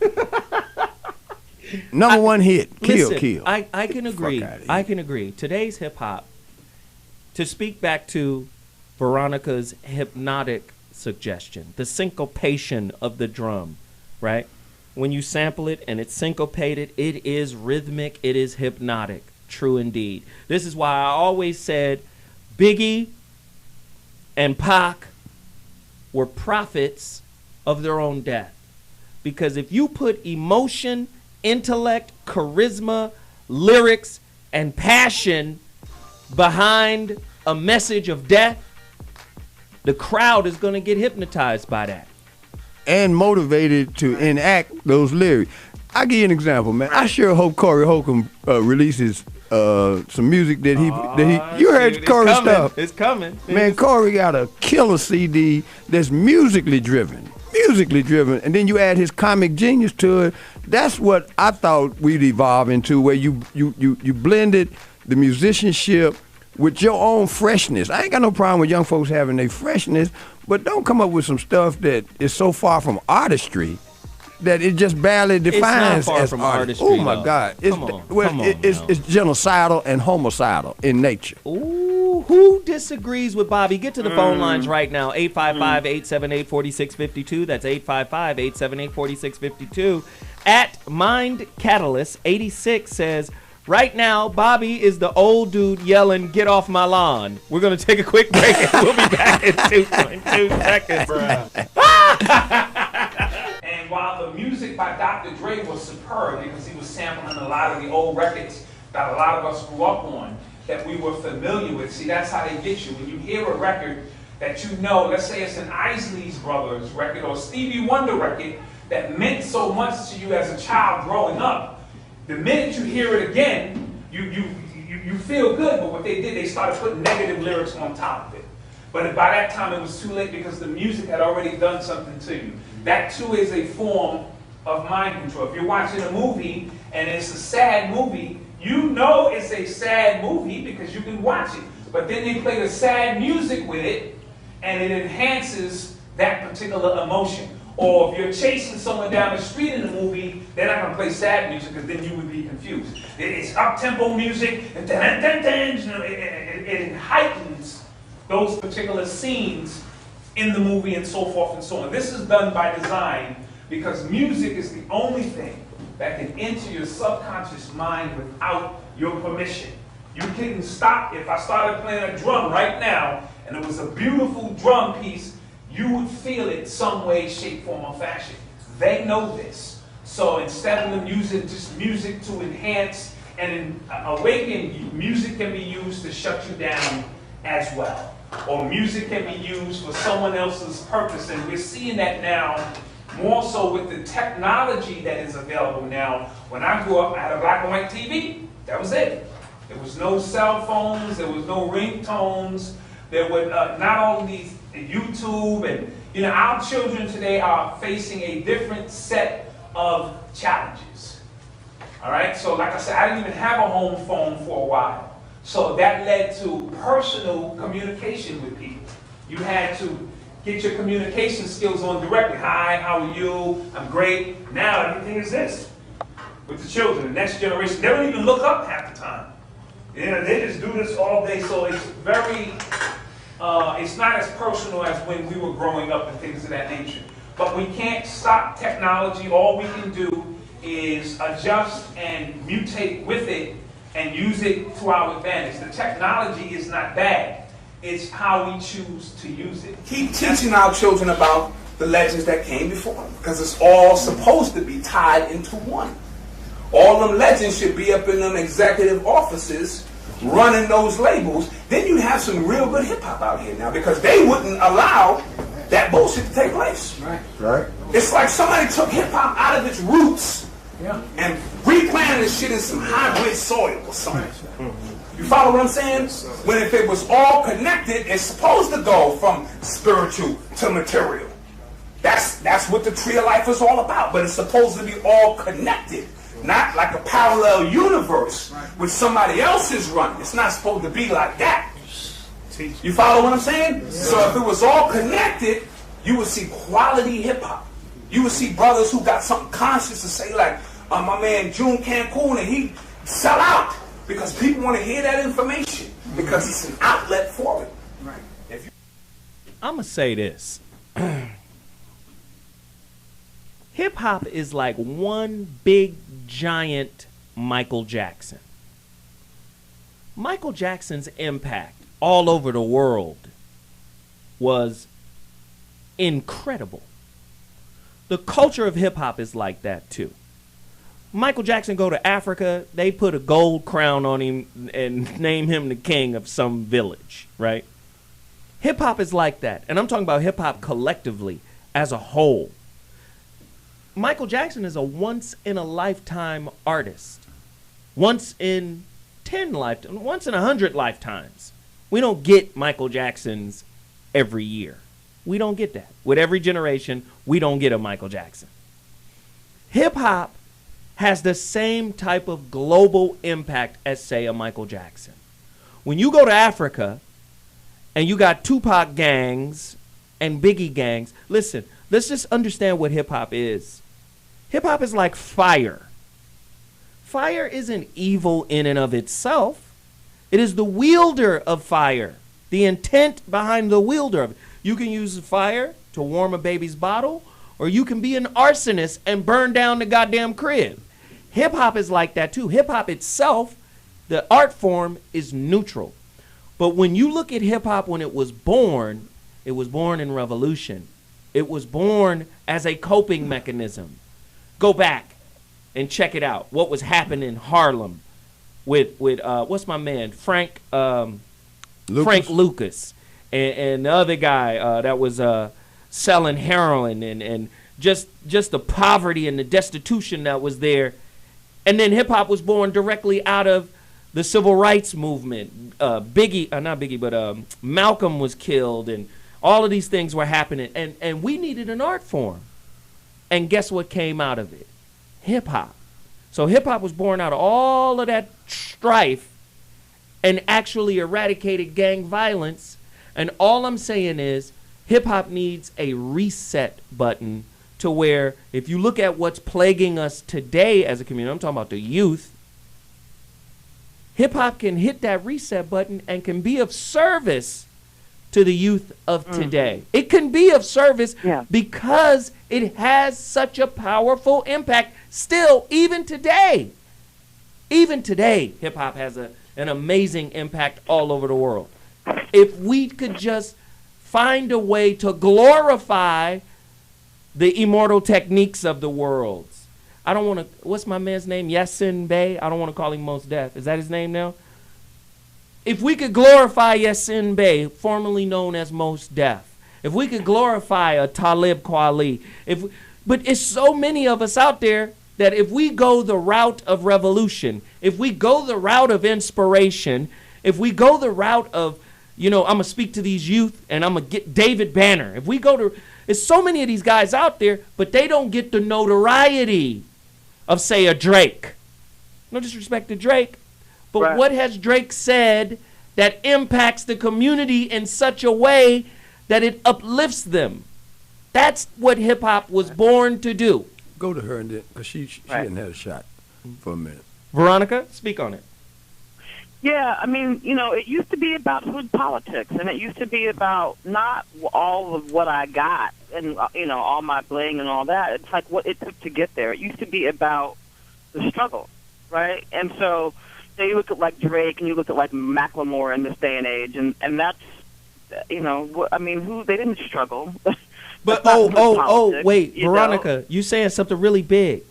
Number one hit. Kill. I can agree. I can agree. Today's hip hop, to speak back to Veronica's hypnotic suggestion, the syncopation of the drum, right? When you sample it and it's syncopated, it is rhythmic, it is hypnotic. True indeed. This is why I always said Biggie and Pac were prophets of their own death. Because if you put emotion, intellect, charisma, lyrics, and passion behind a message of death, the crowd is going to get hypnotized by that. And motivated to enact those lyrics. I'll give you an example, man. I sure hope Corey Holcomb releases some music that he you heard Corey stuff. It's coming. Man, Corey got a killer CD that's musically driven, and then you add his comic genius to it. That's what I thought we'd evolve into, where you blended the musicianship with your own freshness. I ain't got no problem with young folks having their freshness, but don't come up with some stuff that is so far from artistry that it just barely defines it's not far as from artistry. Oh my God! It's genocidal and homicidal in nature. Ooh, who disagrees with Bobby? Get to the phone lines right now. 855-878-4652. That's 855-878-4652. At Mind Catalyst 86 says, right now, Bobby is the old dude yelling, "Get off my lawn." We're going to take a quick break and we'll be back in 2.2 seconds. And while the music by Dr. Dre was superb because he was sampling a lot of the old records that a lot of us grew up on, that we were familiar with. See, that's how they get you. When you hear a record that you know, let's say it's an Isley's Brothers record or Stevie Wonder record that meant so much to you as a child growing up, the minute you hear it again, you feel good, but what they did, they started putting negative lyrics on top of it. But by that time, it was too late because the music had already done something to you. That, too, is a form of mind control. If you're watching a movie and it's a sad movie, you know it's a sad movie because you can watch it. But then they play the sad music with it, and it enhances that particular emotion. Or if you're chasing someone down the street in the movie, they're not going to play sad music because then you would be confused. It's up-tempo music, and it heightens those particular scenes in the movie and so forth and so on. This is done by design because music is the only thing that can enter your subconscious mind without your permission. You couldn't stop. If I started playing a drum right now and it was a beautiful drum piece, you would feel it some way, shape, form, or fashion. They know this. So instead of them using just music to enhance and awaken, music can be used to shut you down as well. Or music can be used for someone else's purpose. And we're seeing that now more so with the technology that is available now. When I grew up, I had a black and white TV. That was it. There was no cell phones. There was no ringtones. There were not all these YouTube. And, you know, our children today are facing a different set of challenges. All right? So like I said, I didn't even have a home phone for a while. So that led to personal communication with people. You had to get your communication skills on directly. Hi, how are you? I'm great. Now everything is this with the children. The next generation, they don't even look up half the time. You know, they just do this all day. So it's very, it's not as personal as when we were growing up and things of that nature. But we can't stop technology. All we can do is adjust and mutate with it and use it to our advantage. The technology is not bad. It's how we choose to use it. Keep teaching our children about the legends that came before them, because it's all supposed to be tied into one. All them legends should be up in them executive offices running those labels. Then you have some real good hip-hop out here now, because they wouldn't allow that bullshit to take place. Right. It's like somebody took hip-hop out of its roots and replanted the shit in some hybrid soil or something. You follow what I'm saying? When if it was all connected, it's supposed to go from spiritual to material. That's what the tree of life is all about. But it's supposed to be all connected, not like a parallel universe with somebody else is running. It's not supposed to be like that. You follow what I'm saying? So if it was all connected, you would see quality hip hop. You would see brothers who got something conscious to say, like my man June Cancun, and he sell out. Because people want to hear that information. Because it's an outlet for it. Right. I'm going to say this. Hip-hop is like one big, giant Michael Jackson. Michael Jackson's impact all over the world was incredible. The culture of hip-hop is like that, too. Michael Jackson go to Africa, they put a gold crown on him and name him the king of some village, right? Hip-hop is like that. And I'm talking about hip-hop collectively as a whole. Michael Jackson is a once-in-a-lifetime artist. Once in 100 lifetimes. We don't get Michael Jacksons every year. We don't get that. With every generation, we don't get a Michael Jackson. Hip-hop has the same type of global impact as, say, a Michael Jackson. When you go to Africa and you got Tupac gangs and Biggie gangs, listen, let's just understand what hip-hop is. Hip-hop is like fire. Fire isn't evil in and of itself. It is the wielder of fire, the intent behind the wielder of it. You can use fire to warm a baby's bottle, or you can be an arsonist and burn down the goddamn crib. Hip-hop is like that too. Hip-hop itself, the art form, is neutral. But when you look at hip-hop when it was born in revolution. It was born as a coping mechanism. Go back and check it out. What was happening in Harlem with what's my man? Frank Lucas and the other guy that was selling heroin and just the poverty and the destitution that was there. And then hip hop was born directly out of the civil rights movement. Malcolm was killed, and all of these things were happening. And we needed an art form. And guess what came out of it? Hip hop. So hip hop was born out of all of that strife and actually eradicated gang violence. And all I'm saying is hip hop needs a reset button to where if you look at what's plaguing us today as a community, I'm talking about the youth, hip hop can hit that reset button and can be of service to the youth of today. It can be of service because it has such a powerful impact still, even today. Even today, hip hop has an amazing impact all over the world. If we could just find a way to glorify the immortal techniques of the world. I don't want to, what's my man's name? Yasin Bey? I don't want to call him Mos Def. Is that his name now? If we could glorify Yasin Bey, formerly known as Mos Def, if we could glorify a Talib Kweli, but it's so many of us out there that if we go the route of revolution, if we go the route of inspiration, if we go the route of, I'm going to speak to these youth and I'm going to get David Banner. If we go to, it's so many of these guys out there, but they don't get the notoriety of, say, a Drake. No disrespect to Drake, But Right. what has Drake said that impacts the community in such a way that it uplifts them? That's what hip hop was born to do. Go to her and then, because she hadn't had a shot for a minute. Veronica, speak on it. Yeah, I mean, you know, it used to be about hood politics, and it used to be about not all of what I got and, you know, all my bling and all that. It's like what it took to get there. It used to be about the struggle, right? And so you look at, like, Drake and you look at, like, Macklemore in this day and age, and that's, you know, I mean, they didn't struggle. But, wait, Veronica, you saying something really big.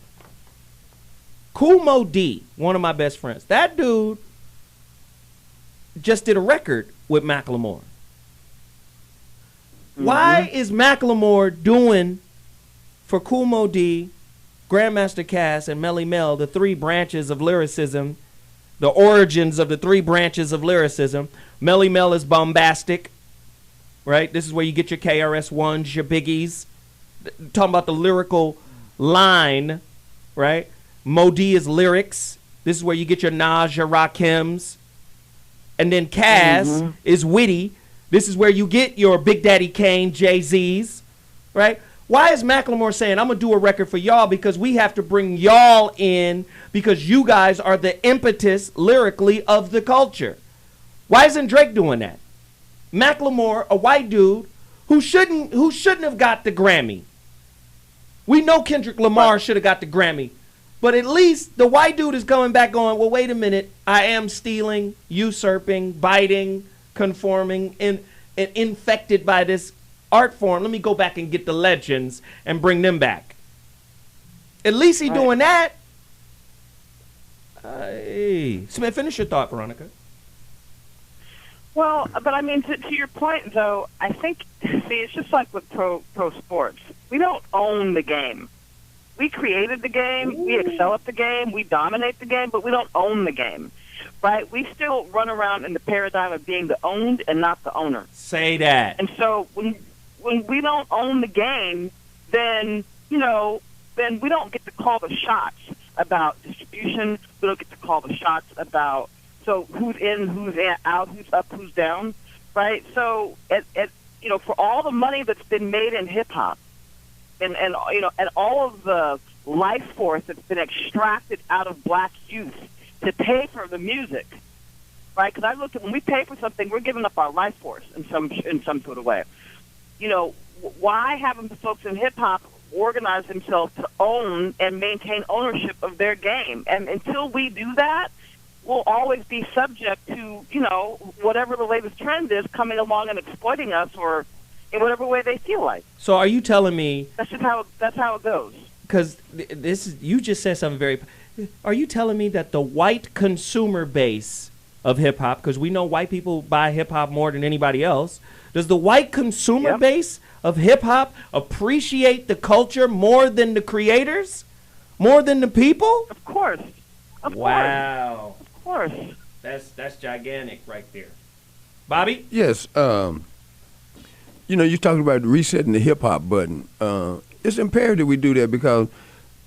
Kool Mo D, one of my best friends, that dude just did a record with Macklemore. Why is Macklemore doing for Kool Mo D, Grandmaster Cass, and Melly Mel, the three branches of lyricism, the origins of the three branches of lyricism? Melly Mel is bombastic, right? This is where you get your KRS-Ones, your Biggies. Talking about the lyrical line, right? Mo D is lyrics. This is where you get your Nas, your Rakims. And then Cass is witty. This is where you get your Big Daddy Kane, Jay-Z's, right? Why is Macklemore saying, I'm going to do a record for y'all because we have to bring y'all in because you guys are the impetus lyrically of the culture? Why isn't Drake doing that? Macklemore, a white dude who shouldn't have got the Grammy. We know Kendrick Lamar should have got the Grammy. But at least the white dude is coming back going, well, wait a minute. I am stealing, usurping, biting, conforming, and infected by this art form. Let me go back and get the legends and bring them back. At least he's doing that. Hey. Smith, finish your thought, Veronica. Well, but I mean, to your point, though, I think, see, it's just like with pro sports. We don't own the game. We created the game, we excel at the game, we dominate the game, but we don't own the game, right? We still run around in the paradigm of being the owned and not the owner. Say that. And so when we don't own the game, then, you know, then we don't get to call the shots about distribution. We don't get to call the shots about, so who's in, who's out, who's up, who's down, right? So, you know, for all the money that's been made in hip-hop, and you know, and all of the life force that's been extracted out of black youth to pay for the music, right? Because I look at when we pay for something, we're giving up our life force in some sort of way. You know, why haven't the folks in hip hop organize themselves to own and maintain ownership of their game? And until we do that, we'll always be subject to, you know, whatever the latest trend is coming along and exploiting us, or in whatever way they feel like. So are you telling me that's how it goes? Because you just said something very. Are you telling me that the white consumer base of hip hop, because we know white people buy hip hop more than anybody else, does the white consumer base of hip hop appreciate the culture more than the creators, more than the people? Of course. Wow. Of course. That's gigantic right there. Bobby? Yes. You know, you're talking about resetting the hip-hop button. It's imperative we do that because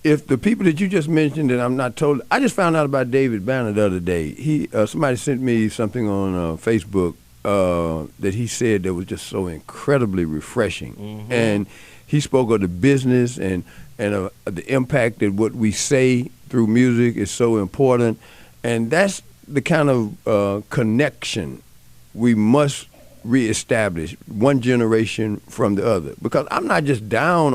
if the people that you just mentioned, and I'm not told, I just found out about David Banner the other day. Somebody sent me something on Facebook that he said that was just so incredibly refreshing. And he spoke of the business and the impact that what we say through music is so important. And that's the kind of connection we must reestablish, one generation from the other, because I'm not just down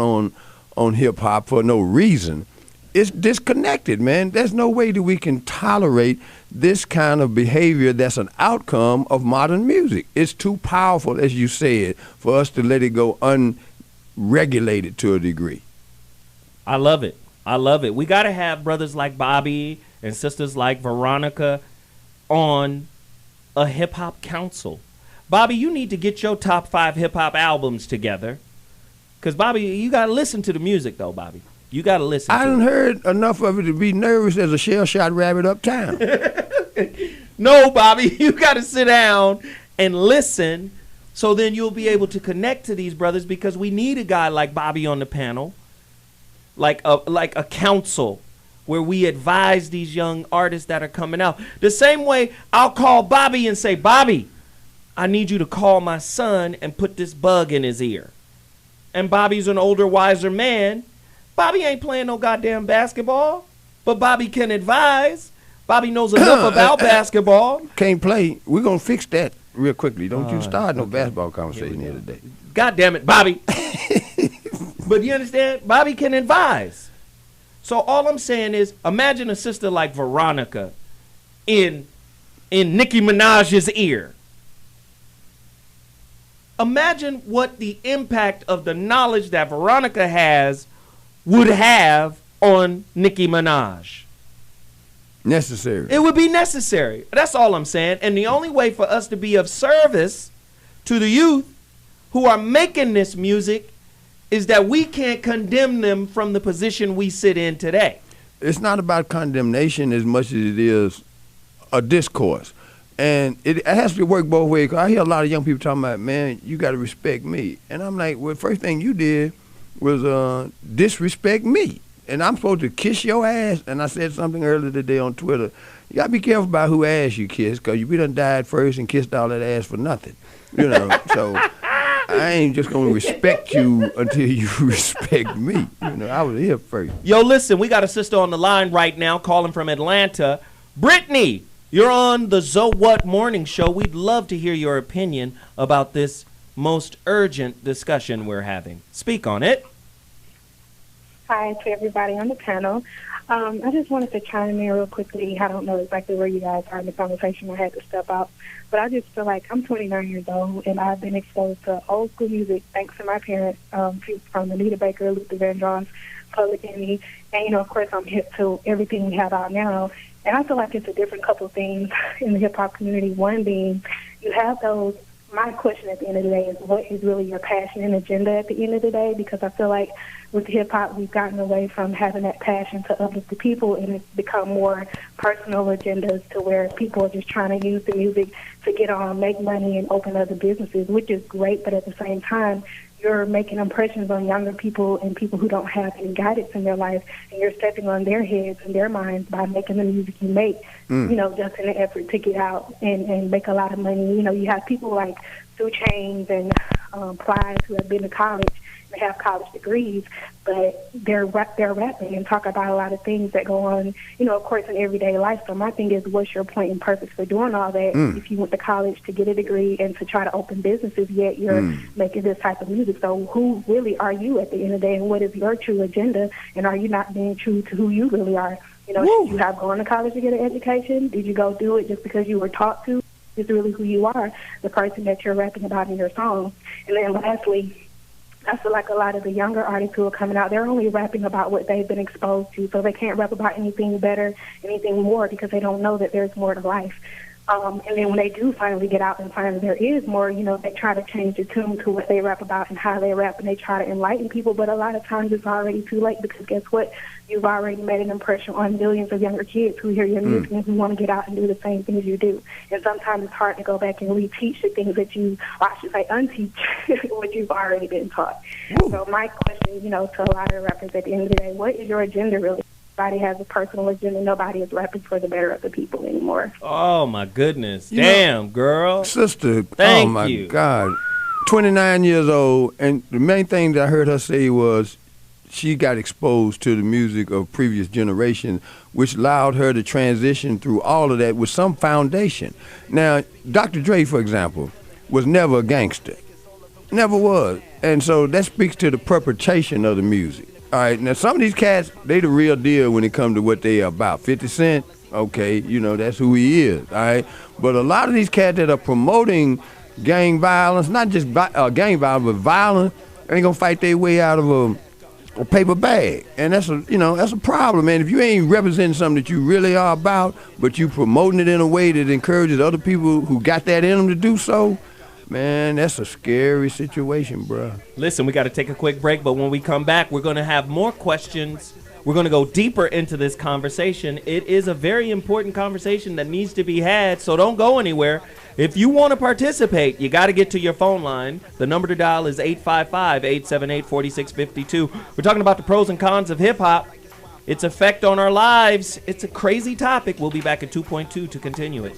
on hip hop for no reason. It's disconnected, man. There's no way that we can tolerate this kind of behavior that's an outcome of modern music. It's too powerful, as you said, for us to let it go unregulated to a degree. I love it. I love it. We got to have brothers like Bobby and sisters like Veronica on a hip hop council. Bobby, you need to get your top 5 hip-hop albums together. Because, Bobby, you got to listen to the music, though, Bobby. You got to listen to it. I done heard enough of it to be nervous as a shell-shot rabbit uptown. No, Bobby, you got to sit down and listen so then you'll be able to connect to these brothers, because we need a guy like Bobby on the panel, like a council where we advise these young artists that are coming out. The same way I'll call Bobby and say, Bobby, I need you to call my son and put this bug in his ear. And Bobby's an older, wiser man. Bobby ain't playing no goddamn basketball, but Bobby can advise. Bobby knows enough about basketball. Can't play. We're going to fix that real quickly. Don't you start no basketball conversation here today. God damn it, Bobby. But you understand? Bobby can advise. So all I'm saying is, imagine a sister like Veronica in Nicki Minaj's ear. Imagine what the impact of the knowledge that Veronica has would have on Nicki Minaj. Necessary. It would be necessary. That's all I'm saying. And the only way for us to be of service to the youth who are making this music is that we can't condemn them from the position we sit in today. It's not about condemnation as much as it is a discourse. And it has to work both ways. 'Cause I hear a lot of young people talking about, man, you got to respect me. And I'm like, well, first thing you did was disrespect me. And I'm supposed to kiss your ass. And I said something earlier today on Twitter. You got to be careful about who ass you kiss, because you done died first and kissed all that ass for nothing. You know, so I ain't just going to respect you until you respect me. You know, I was here first. Yo, listen, we got a sister on the line right now calling from Atlanta. Brittany, you're on the What Morning Show. We'd love to hear your opinion about this most urgent discussion we're having. Speak on it. Hi to everybody on the panel. I just wanted to chime in real quickly. I don't know exactly where you guys are in the conversation. I had to step out. But I just feel like I'm 29 years old, and I've been exposed to old school music thanks to my parents, from Anita Baker, Luther Vandross, Public Enemy. And, you know, of course, I'm hip to everything we have out now. And I feel like it's a different couple things in the hip-hop community. One being, you have those, my question at the end of the day is, what is really your passion and agenda at the end of the day? Because I feel like with hip-hop, we've gotten away from having that passion to uplift the people, and it's become more personal agendas to where people are just trying to use the music to get on, make money, and open other businesses, which is great, but at the same time, you're making impressions on younger people and people who don't have any guidance in their life, and you're stepping on their heads and their minds by making the music you make, you know, just in an effort to get out and make a lot of money. You know, you have people like 2 Chainz and Plies who have been to college and have college degrees, but they're rapping and talk about a lot of things that go on, you know, of course, in everyday life. So my thing is, what's your point and purpose for doing all that if you went to college to get a degree and to try to open businesses, yet you're making this type of music? So who really are you at the end of the day, and what is your true agenda, and are you not being true to who you really are? You know, should you have gone to college to get an education? Did you go do it just because you were taught to? Is really who you are, the person that you're rapping about in your song? And then lastly, I feel like a lot of the younger artists who are coming out, they're only rapping about what they've been exposed to, so they can't rap about anything better, anything more, because they don't know that there's more to life. And then when they do finally get out and find that there is more, you know, they try to change the tune to what they rap about and how they rap, and they try to enlighten people, but a lot of times it's already too late, because guess what? You've already made an impression on millions of younger kids who hear your music and who want to get out and do the same things you do. And sometimes it's hard to go back and reteach the things that you, or I should say unteach, what you've already been taught. So my question, you know, to a lot of rappers at the end of the day, what is your agenda really? Nobody has a personal agenda. Nobody is rapping for the better of the people anymore. Oh, my goodness. Damn, girl. Sister, Thank oh, my you. God. 29 years old, and the main thing that I heard her say was she got exposed to the music of previous generations, which allowed her to transition through all of that with some foundation. Now, Dr. Dre, for example, was never a gangster. Never was. And so that speaks to the perpetration of the music. All right, now some of these cats, they the real deal when it comes to what they are about. 50 Cent, okay, you know, that's who he is, all right? But a lot of these cats that are promoting gang violence, not just gang violence, but violence, ain't gonna fight their way out of a paper bag. And that's a problem, man. If you ain't representing something that you really are about, but you promoting it in a way that encourages other people who got that in them to do so, man, that's a scary situation, bro. Listen, we got to take a quick break, but when we come back, we're going to have more questions. We're going to go deeper into this conversation. It is a very important conversation that needs to be had, so don't go anywhere. If you want to participate, you got to get to your phone line. The number to dial is 855-878-4652. We're talking about the pros and cons of hip-hop. its effect on our lives. It's a crazy topic. We'll be back at 2.2 to continue it.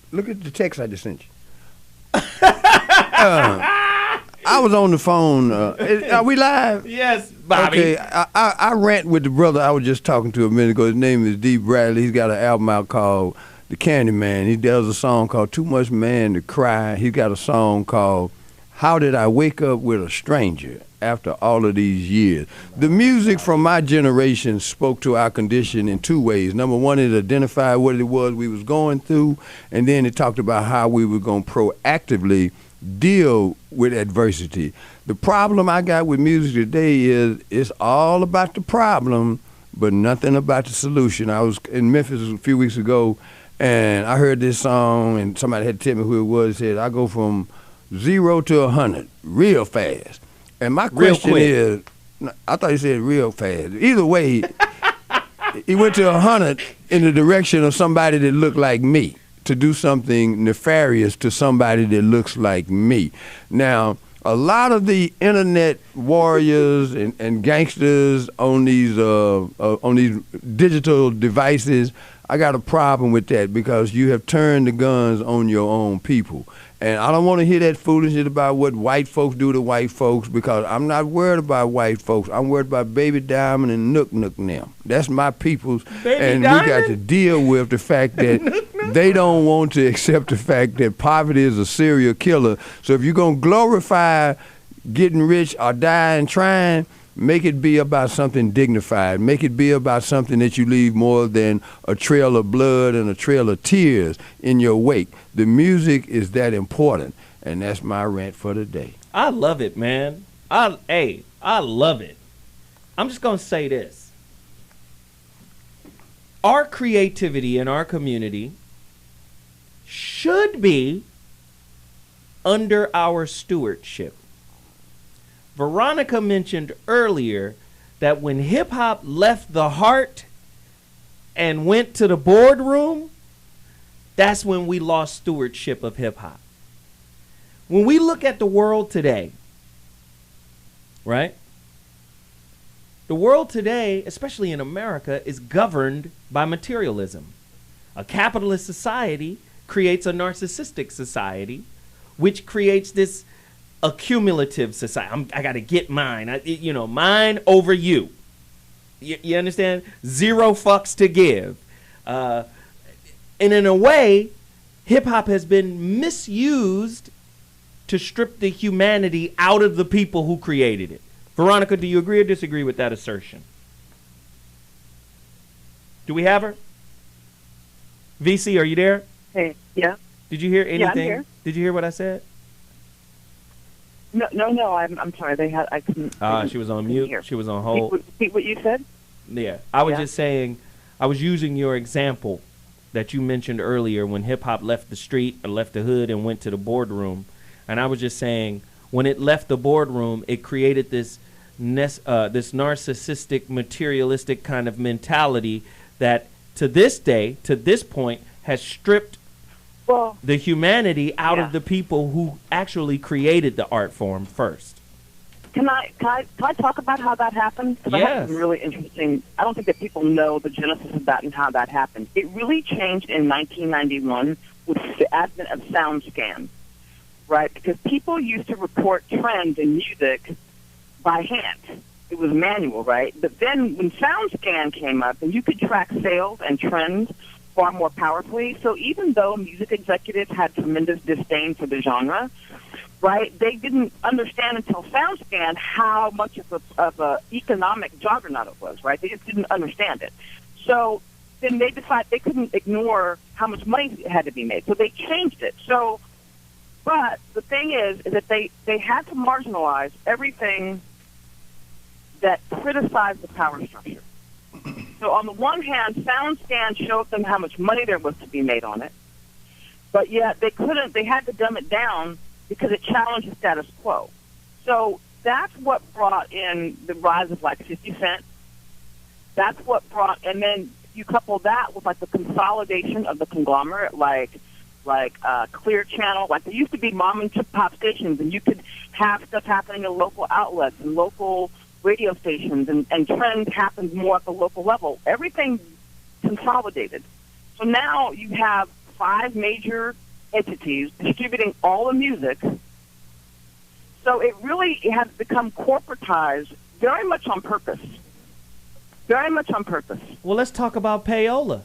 Look at the text I just sent you. I was on the phone. Are we live? Yes, Bobby. Okay, I rant with the brother I was just talking to a minute ago. His name is D. Bradley. He's got an album out called The Candy Man. He does a song called Too Much Man to Cry. He's got a song called How Did I Wake Up with a Stranger After All of These Years. The music from my generation spoke to our condition in two ways. Number one, it identified what it was we was going through, and then it talked about how we were going to proactively deal with adversity. The problem I got with music today is it's all about the problem, but nothing about the solution. I was in Memphis a few weeks ago, and I heard this song, and somebody had to tell me who it was. It said, I go from 0 to 100 real fast. And my question is, I thought he said real fast. Either way, he went to 100 in the direction of somebody that looked like me, to do something nefarious to somebody that looks like me. Now, a lot of the internet warriors and gangsters on these digital devices, I got a problem with that because you have turned the guns on your own people. And I don't want to hear that foolishness about what white folks do to white folks, because I'm not worried about white folks. I'm worried about Baby Diamond and Nook Nook now. That's my people's. And we got to deal with the fact that they don't want to accept the fact that poverty is a serial killer. So if you're going to glorify getting rich or dying trying, make it be about something dignified. Make it be about something that you leave more than a trail of blood and a trail of tears in your wake. The music is that important, and that's my rant for the day. I love it, man. I love it. I'm just going to say this. Our creativity in our community should be under our stewardship. Veronica mentioned earlier that when hip-hop left the heart and went to the boardroom, that's when we lost stewardship of hip-hop. When we look at the world today, right? The world today, especially in America, is governed by materialism. A capitalist society creates a narcissistic society, which creates this accumulative society. I got to get mine. Mine over you. You understand? Zero fucks to give. And in a way, hip-hop has been misused to strip the humanity out of the people who created it. Veronica, do you agree or disagree with that assertion? Do we have her? VC, are you there? Hey, yeah. Did you hear anything? Yeah, I'm here. Did you hear what I said? No. I'm sorry. I couldn't. She was on mute. She was on hold. Repeat what you said. Yeah, I was just saying. I was using your example that you mentioned earlier when hip hop left the street or left the hood and went to the boardroom, and I was just saying when it left the boardroom, it created this narcissistic, materialistic kind of mentality that to this day, to this point, has stripped the humanity out of the people who actually created the art form first. Can I talk about how that happened? Because I have some really interesting. I don't think that people know the genesis of that and how that happened. It really changed in 1991 with the advent of SoundScan, right? Because people used to report trends in music by hand. It was manual, right? But then when SoundScan came up, and you could track sales and trends far more powerfully. So even though music executives had tremendous disdain for the genre, right, they didn't understand until SoundScan how much of a economic juggernaut it was, right? They just didn't understand it. So then they decided they couldn't ignore how much money had to be made. So they changed it. So, but the thing is that they had to marginalize everything that criticized the power structure. So on the one hand, SoundScan showed them how much money there was to be made on it, but yet they couldn't. They had to dumb it down because it challenged the status quo. So that's what brought in the rise of like 50 Cent. That's what brought, and then you couple that with like the consolidation of the conglomerate, like Clear Channel. Like there used to be mom and pop stations, and you could have stuff happening in local outlets and local radio stations, and trends happened more at the local level. Everything consolidated. So now you have 5 major entities distributing all the music. So it really has become corporatized very much on purpose. Very much on purpose. Well, let's talk about payola.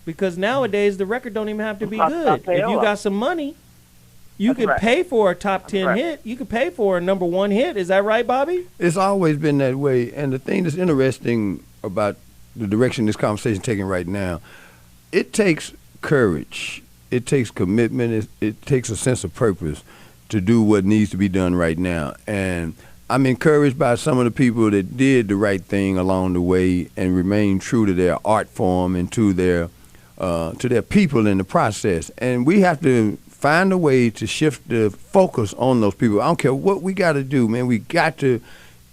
Because nowadays the record don't even have to be good. If you got some money, you could pay for a top 10 hit. You could pay for a number 1 hit. Is that right, Bobby? It's always been that way. And the thing that's interesting about the direction this conversation is taking right now, it takes courage. It takes commitment. It takes a sense of purpose to do what needs to be done right now. And I'm encouraged by some of the people that did the right thing along the way and remained true to their art form and to their people in the process. And we have to find a way to shift the focus on those people. I don't care what we got to do, man. We got to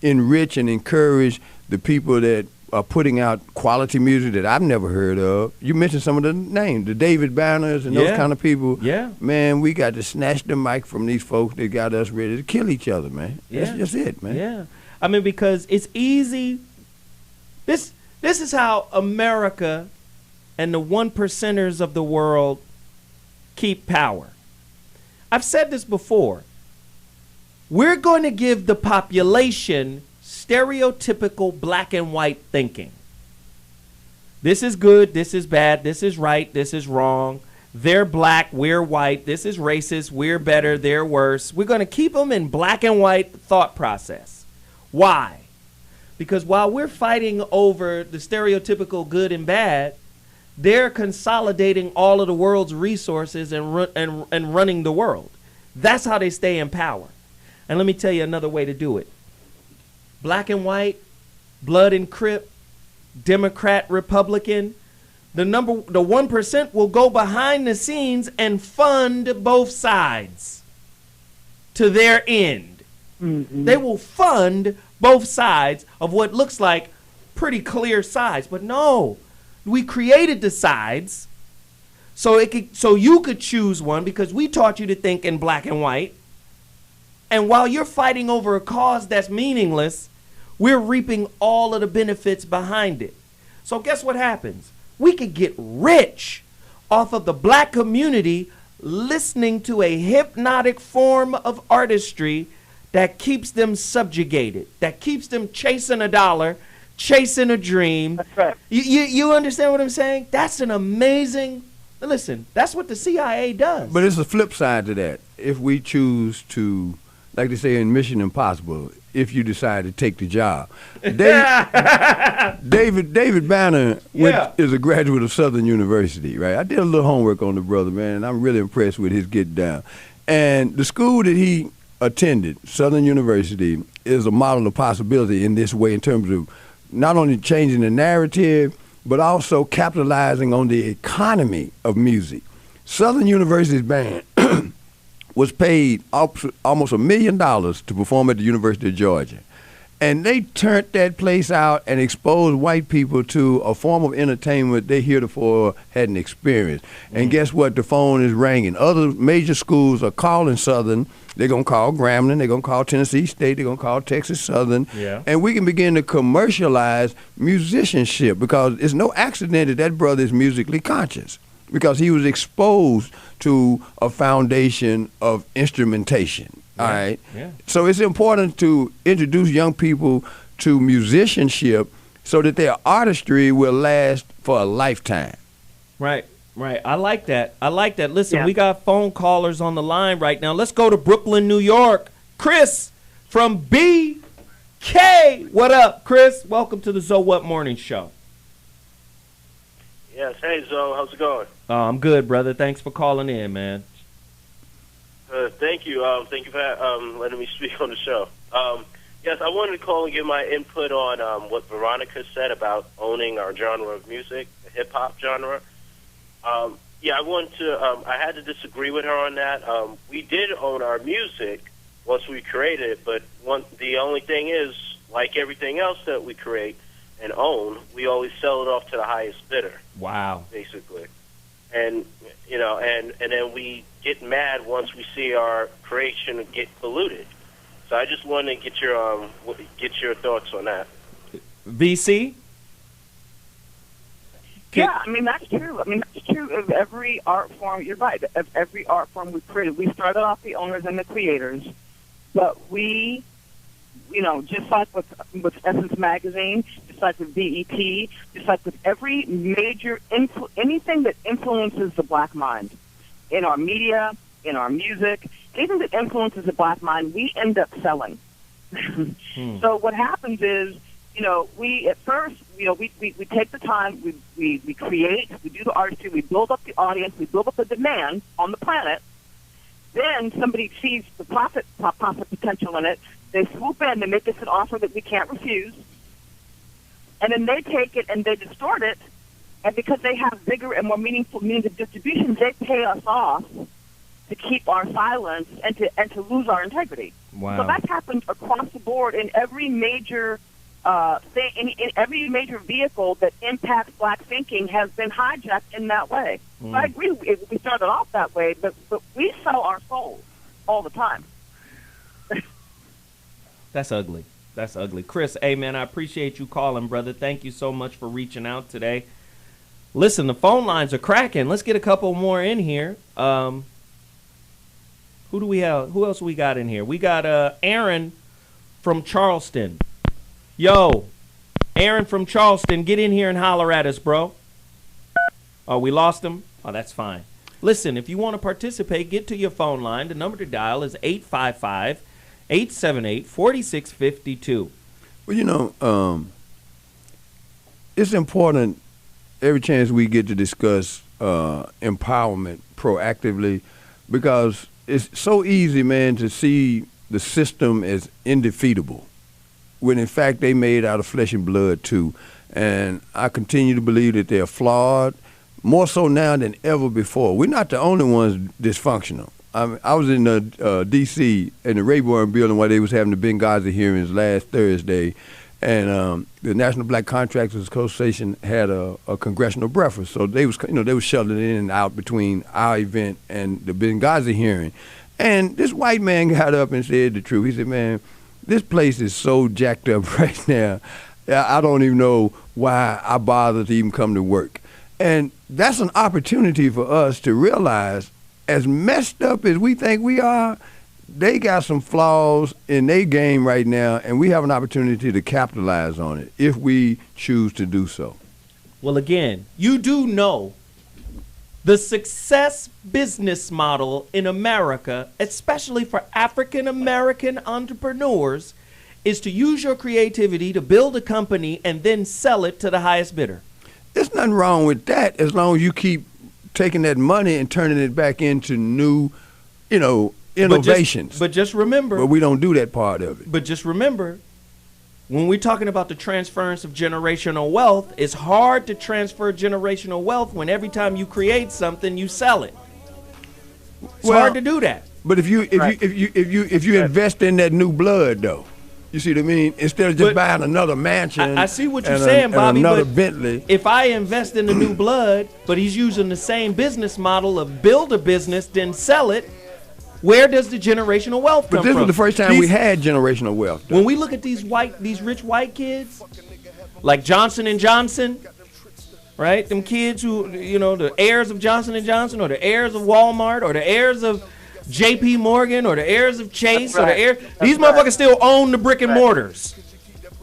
enrich and encourage the people that are putting out quality music that I've never heard of. You mentioned some of the names, the David Banners and those kind of people. Yeah. Man, we got to snatch the mic from these folks that got us ready to kill each other, man. Yeah. That's just it, man. Yeah. I mean, because it's easy. This is how America and the 1%ers of the world keep power. I've said this before. We're going to give the population stereotypical black and white thinking. This is good, this is bad, this is right, this is wrong. They're black, we're white, this is racist, we're better, they're worse. We're going to keep them in black and white thought process. Why? Because while we're fighting over the stereotypical good and bad, they're consolidating all of the world's resources and running the world. That's how they stay in power. And let me tell you another way to do it. Black and white, blood and crip, Democrat, Republican, the 1% will go behind the scenes and fund both sides to their end. Mm-hmm. They will fund both sides of what looks like pretty clear sides. But no, we created the sides so you could choose one because we taught you to think in black and white. And while you're fighting over a cause that's meaningless, we're reaping all of the benefits behind it. So guess what happens? We could get rich off of the black community listening to a hypnotic form of artistry that keeps them subjugated, that keeps them chasing a dollar, chasing a dream. That's right. You understand what I'm saying? That's an amazing, listen, that's what the CIA does. But it's a flip side to that. If we choose to, like they say in Mission Impossible, if you decide to take the job. David Banner is a graduate of Southern University, right? I did a little homework on the brother, man, and I'm really impressed with his get down. And the school that he attended, Southern University, is a model of possibility in this way in terms of not only changing the narrative, but also capitalizing on the economy of music. Southern University's band was paid almost $1 million to perform at the University of Georgia. And they turned that place out and exposed white people to a form of entertainment they heretofore hadn't experienced. And guess what? The phone is ringing. Other major schools are calling Southern. They're going to call Grambling. They're going to call Tennessee State. They're going to call Texas Southern. Yeah. And we can begin to commercialize musicianship because it's no accident that brother is musically conscious, because he was exposed to a foundation of instrumentation. All right. Yeah. So it's important to introduce young people to musicianship so that their artistry will last for a lifetime. Right. I like that. Listen, we got phone callers on the line right now. Let's go to Brooklyn, New York. Chris from BK. What up, Chris? Welcome to the So What Morning Show. Yes. Hey, Zo. How's it going? I'm good, brother. Thanks for calling in, man. Thank you. Thank you for letting me speak on the show. Yes, I wanted to call and give my input on what Veronica said about owning our genre of music, the hip-hop genre. Yeah, I wanted to, I had to disagree with her on that. We did own our music once we created it, but the only thing is, like everything else that we create and own, we always sell it off to the highest bidder. Wow. Basically. And, you know, and then we get mad once we see our creation get polluted. So I just wanted to get your thoughts on that. VC? Yeah, I mean, that's true. I mean, that's true of every art form. You're right. Of every art form we created, we started off the owners and the creators, but we, you know, just like with Essence Magazine, just like with BET, just like with every major anything that influences the black mind in our media, in our music, anything that influences the black mind, we end up selling. So what happens is, you know, we at first, you know, we take the time, we create, we do the artistry, we build up the audience, we build up the demand on the planet. Then somebody sees the profit potential in it. They swoop in, they make us an offer that we can't refuse, and then they take it and they distort it. And because they have bigger and more meaningful means of distribution, they pay us off to keep our silence and to lose our integrity. Wow. So that's happened across the board in every major thing, in every major vehicle that impacts black thinking has been hijacked in that way. So I agree. We started off that way, but we sell our souls all the time. That's ugly. That's ugly. Chris, hey, man, I appreciate you calling, brother. Thank you so much for reaching out today. Listen, the phone lines are cracking. Let's get a couple more in here. Who do we have? Who else we got in here? We got Aaron from Charleston. Yo, Aaron from Charleston, get in here and holler at us, bro. Oh, we lost him? Oh, that's fine. Listen, if you want to participate, get to your phone line. The number to dial is 855-878-4652. Well, you know, it's important every chance we get to discuss empowerment proactively, because it's so easy, man, to see the system as indefeatable, when in fact they made out of flesh and blood too. And I continue to believe that they're flawed, more so now than ever before. We're not the only ones dysfunctional. I was in D.C. in the Rayburn building while they was having the Benghazi hearings last Thursday, and the National Black Contractors Association had a congressional breakfast. So they was shuttling in and out between our event and the Benghazi hearing. And this white man got up and said the truth. He said, man, this place is so jacked up right now, I don't even know why I bother to even come to work. And that's an opportunity for us to realize, as messed up as we think we are, they got some flaws in their game right now, and we have an opportunity to capitalize on it if we choose to do so. Well, again, you do know the success business model in America, especially for African-American entrepreneurs, is to use your creativity to build a company and then sell it to the highest bidder. There's nothing wrong with that, as long as you keep taking that money and turning it back into new, innovations. But just remember. But we don't do that part of it. But just remember, when we're talking about the transference of generational wealth, it's hard to transfer generational wealth when every time you create something, you sell it. It's hard to do that. But if you invest in that new blood, though, you see what I mean? Instead of just buying another mansion. I see what you're saying, Bobby. Another but Bentley. If I invest in the new blood, but he's using the same business model of build a business, then sell it, where does the generational wealth come from? But this was the first time we had generational wealth, though. When we look at these rich white kids, like Johnson & Johnson, right? Them kids who, the heirs of Johnson & Johnson, or the heirs of Walmart, or the heirs of J.P. Morgan, or the heirs of Chase, or the heirs. These motherfuckers still own the brick and mortars.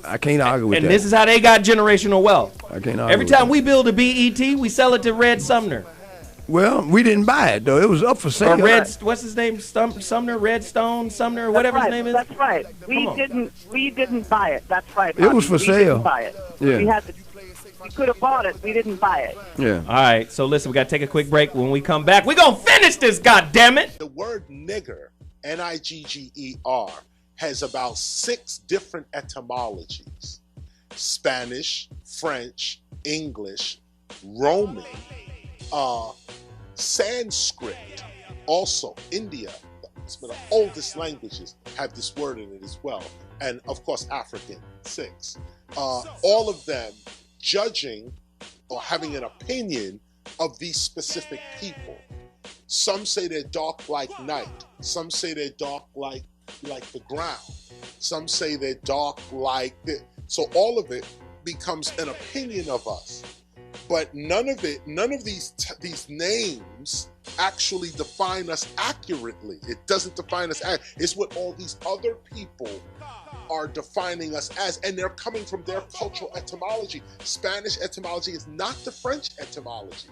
I can't argue with that. And this is how they got generational wealth. I can't argue Every time we build a BET, we sell it to Red Sumner. Well, we didn't buy it, though. It was up for sale. Or what's his name? Sumner, Redstone, Sumner, whatever his name is. That's right. We didn't buy it. That's right. It was for sale. We didn't buy it. Yeah. We could have bought it. We didn't buy it. Yeah. All right. So listen, we got to take a quick break. When we come back, we're going to finish this, goddammit. The word nigger, Nigger, has about 6 different etymologies: Spanish, French, English, Roman, Sanskrit. Also, India, some of the oldest languages, have this word in it as well. And of course, African, 6. All of them judging or having an opinion of these specific people. Some say they're dark like night. Some say they're dark like the ground. Some say they're dark like this. So all of it becomes an opinion of us. But none of these names actually define us accurately. It doesn't define us. It's what all these other people are defining us as, and they're coming from their cultural etymology. Spanish etymology is not the French etymology.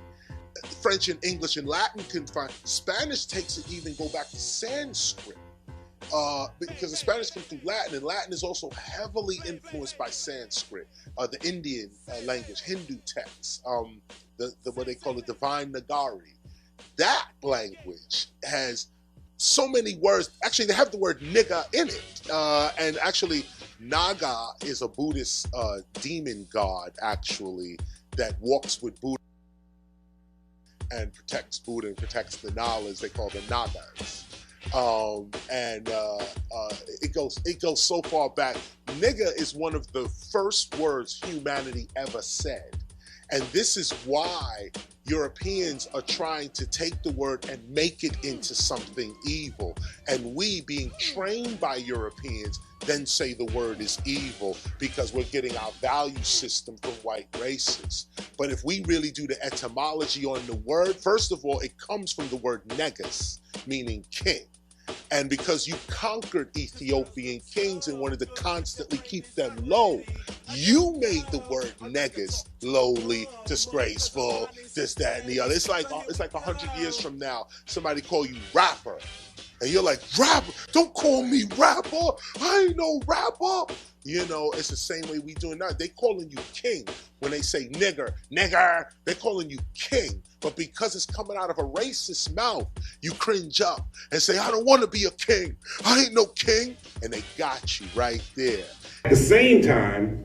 French and English and Latin can find. Spanish takes it even go back to Sanskrit. Because the Spanish came through Latin, and Latin is also heavily influenced by Sanskrit, the Indian language, Hindu texts, what they call the Divine Nagari. That language has so many words. Actually, they have the word nigga in it. And actually, Naga is a Buddhist demon god, actually, that walks with Buddha and protects Buddha and protects the knowledge. They call them Nagas. It goes so far back. Nigga is one of the first words humanity ever said. And this is why Europeans are trying to take the word and make it into something evil. And we, being trained by Europeans, then say the word is evil because we're getting our value system from white races. But if we really do the etymology on the word, first of all, it comes from the word negus, meaning king. And because you conquered Ethiopian kings and wanted to constantly keep them low, you made the word negus lowly, disgraceful, this, that, and the other. It's like 100 years from now, somebody call you rapper. And you're like, rapper? Don't call me rapper. I ain't no rapper. You know, it's the same way we doing now. They calling you king. When they say nigger, they're calling you king. But because it's coming out of a racist mouth, you cringe up and say, I don't want to be a king. I ain't no king. And they got you right there. At the same time,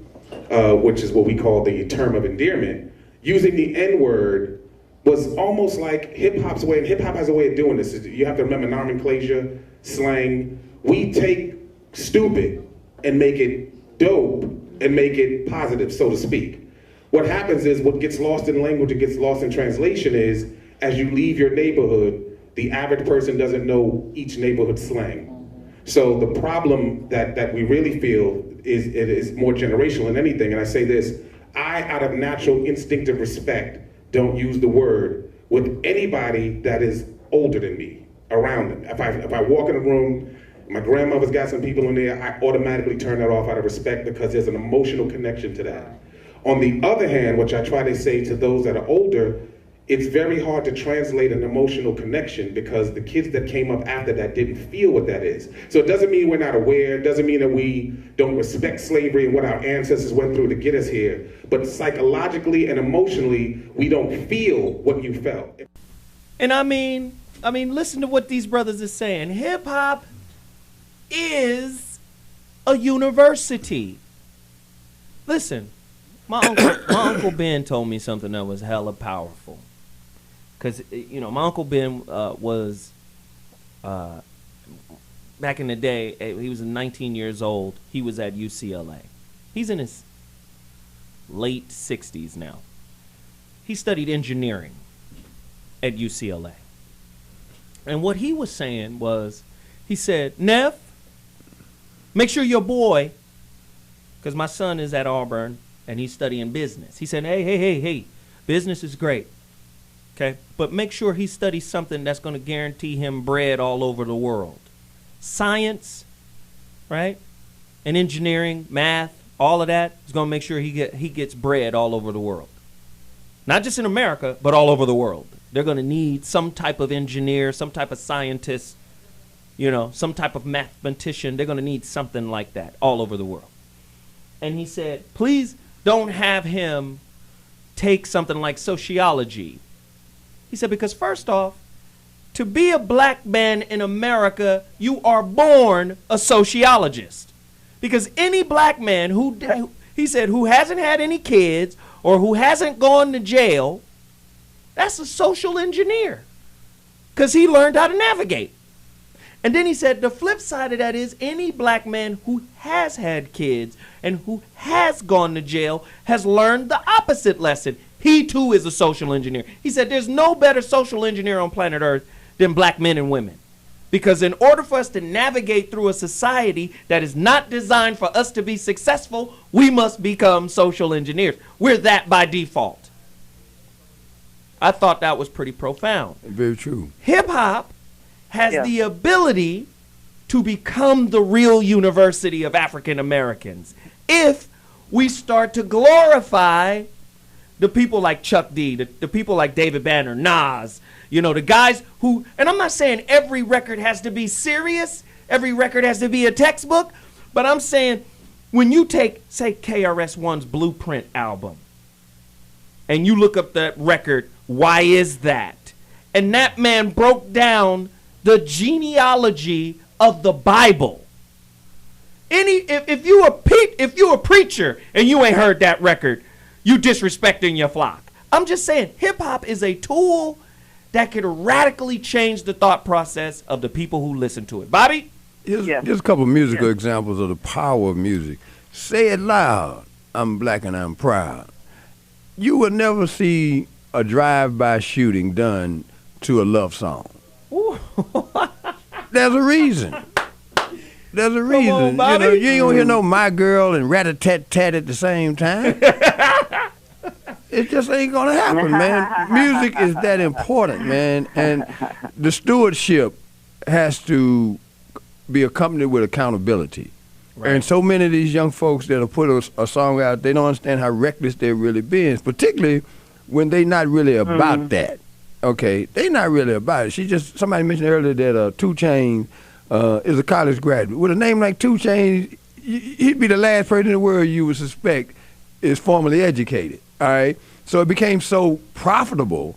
which is what we call the term of endearment, using the N-word was almost like hip-hop's way, and hip-hop has a way of doing this. You have to remember nomenclature, slang. We take stupid and make it dope and make it positive, so to speak. What happens is what gets lost in language and gets lost in translation is as you leave your neighborhood, the average person doesn't know each neighborhood slang. So the problem that we really feel is it is more generational than anything. And I say this, I, out of natural instinctive respect, don't use the word with anybody that is older than me around them. If I walk in a room, my grandmother's got some people in there, I automatically turn that off out of respect because there's an emotional connection to that. On the other hand, which I try to say to those that are older, it's very hard to translate an emotional connection because the kids that came up after that didn't feel what that is. So it doesn't mean we're not aware, it doesn't mean that we don't respect slavery and what our ancestors went through to get us here, but psychologically and emotionally, we don't feel what you felt. And I mean, listen to what these brothers are saying. Hip hop is a university. Listen, my uncle Ben told me something that was hella powerful. Because, you know, my Uncle Ben was, back in the day, he was 19 years old. He was at UCLA. He's in his late 60s now. He studied engineering at UCLA. And what he was saying was, he said, Neff, make sure your boy, because my son is at Auburn and he's studying business. He said, hey, business is great. Okay, but make sure he studies something that's going to guarantee him bread all over the world. Science, right? And engineering, math, all of that is going to make sure he gets bread all over the world. Not just in America, but all over the world. They're going to need some type of engineer, some type of scientist, you know, some type of mathematician. They're going to need something like that all over the world. And he said, please don't have him take something like sociology. He said, because first off, to be a black man in America, you are born a sociologist. Because any black man who, he said, who hasn't had any kids or who hasn't gone to jail, that's a social engineer. Because he learned how to navigate. And then he said the flip side of that is any black man who has had kids and who has gone to jail has learned the opposite lesson. He too is a social engineer. He said there's no better social engineer on planet Earth than black men and women. Because in order for us to navigate through a society that is not designed for us to be successful, we must become social engineers. We're that by default. I thought that was pretty profound. Very true. Hip hop has the ability to become the real university of African Americans if we start to glorify the people like Chuck D, the people like David Banner, Nas, you know, the guys who, and I'm not saying every record has to be serious, every record has to be a textbook, but I'm saying when you take, say, KRS-One's Blueprint album, and you look up that record, Why Is That? And that man broke down the genealogy of the Bible. If you a preacher and you ain't heard that record, you disrespecting your flock. I'm just saying, hip hop is a tool that could radically change the thought process of the people who listen to it. Bobby? Here's a couple of musical examples of the power of music. Say it loud, I'm black and I'm proud. You will never see a drive-by shooting done to a love song. There's a reason. There's a reason. On, you know, you ain't gonna hear no My Girl and Rat-a-tat-tat at the same time. It just ain't gonna happen, man. Music is that important, man. And the stewardship has to be accompanied with accountability. Right. And so many of these young folks that have put a song out, they don't understand how reckless they're really being, particularly when they not really about that. Okay, they not really about it. Somebody mentioned earlier that 2 Chainz is a college graduate. With a name like 2 Chainz, he'd be the last person in the world you would suspect is formally educated. All right, so it became so profitable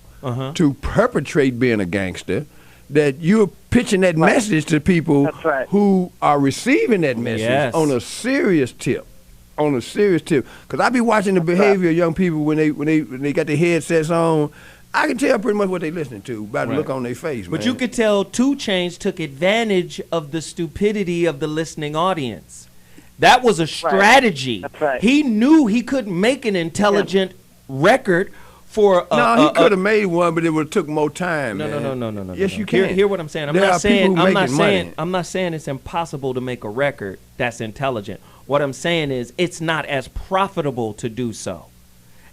to perpetrate being a gangster that you're pitching that message to people who are receiving that message on a serious tip. On a serious tip, because I be watching the behavior of young people when they got their headsets on. I can tell pretty much what they listening to by the look on their face, But man. you could tell 2 Chainz took advantage of the stupidity of the listening audience. That was a strategy. That's right. He knew he couldn't make an intelligent record for he could have made one, but it would have took more time. No. Yes, you can. Hear what I'm saying. I'm not saying it's impossible to make a record that's intelligent. What I'm saying is it's not as profitable to do so.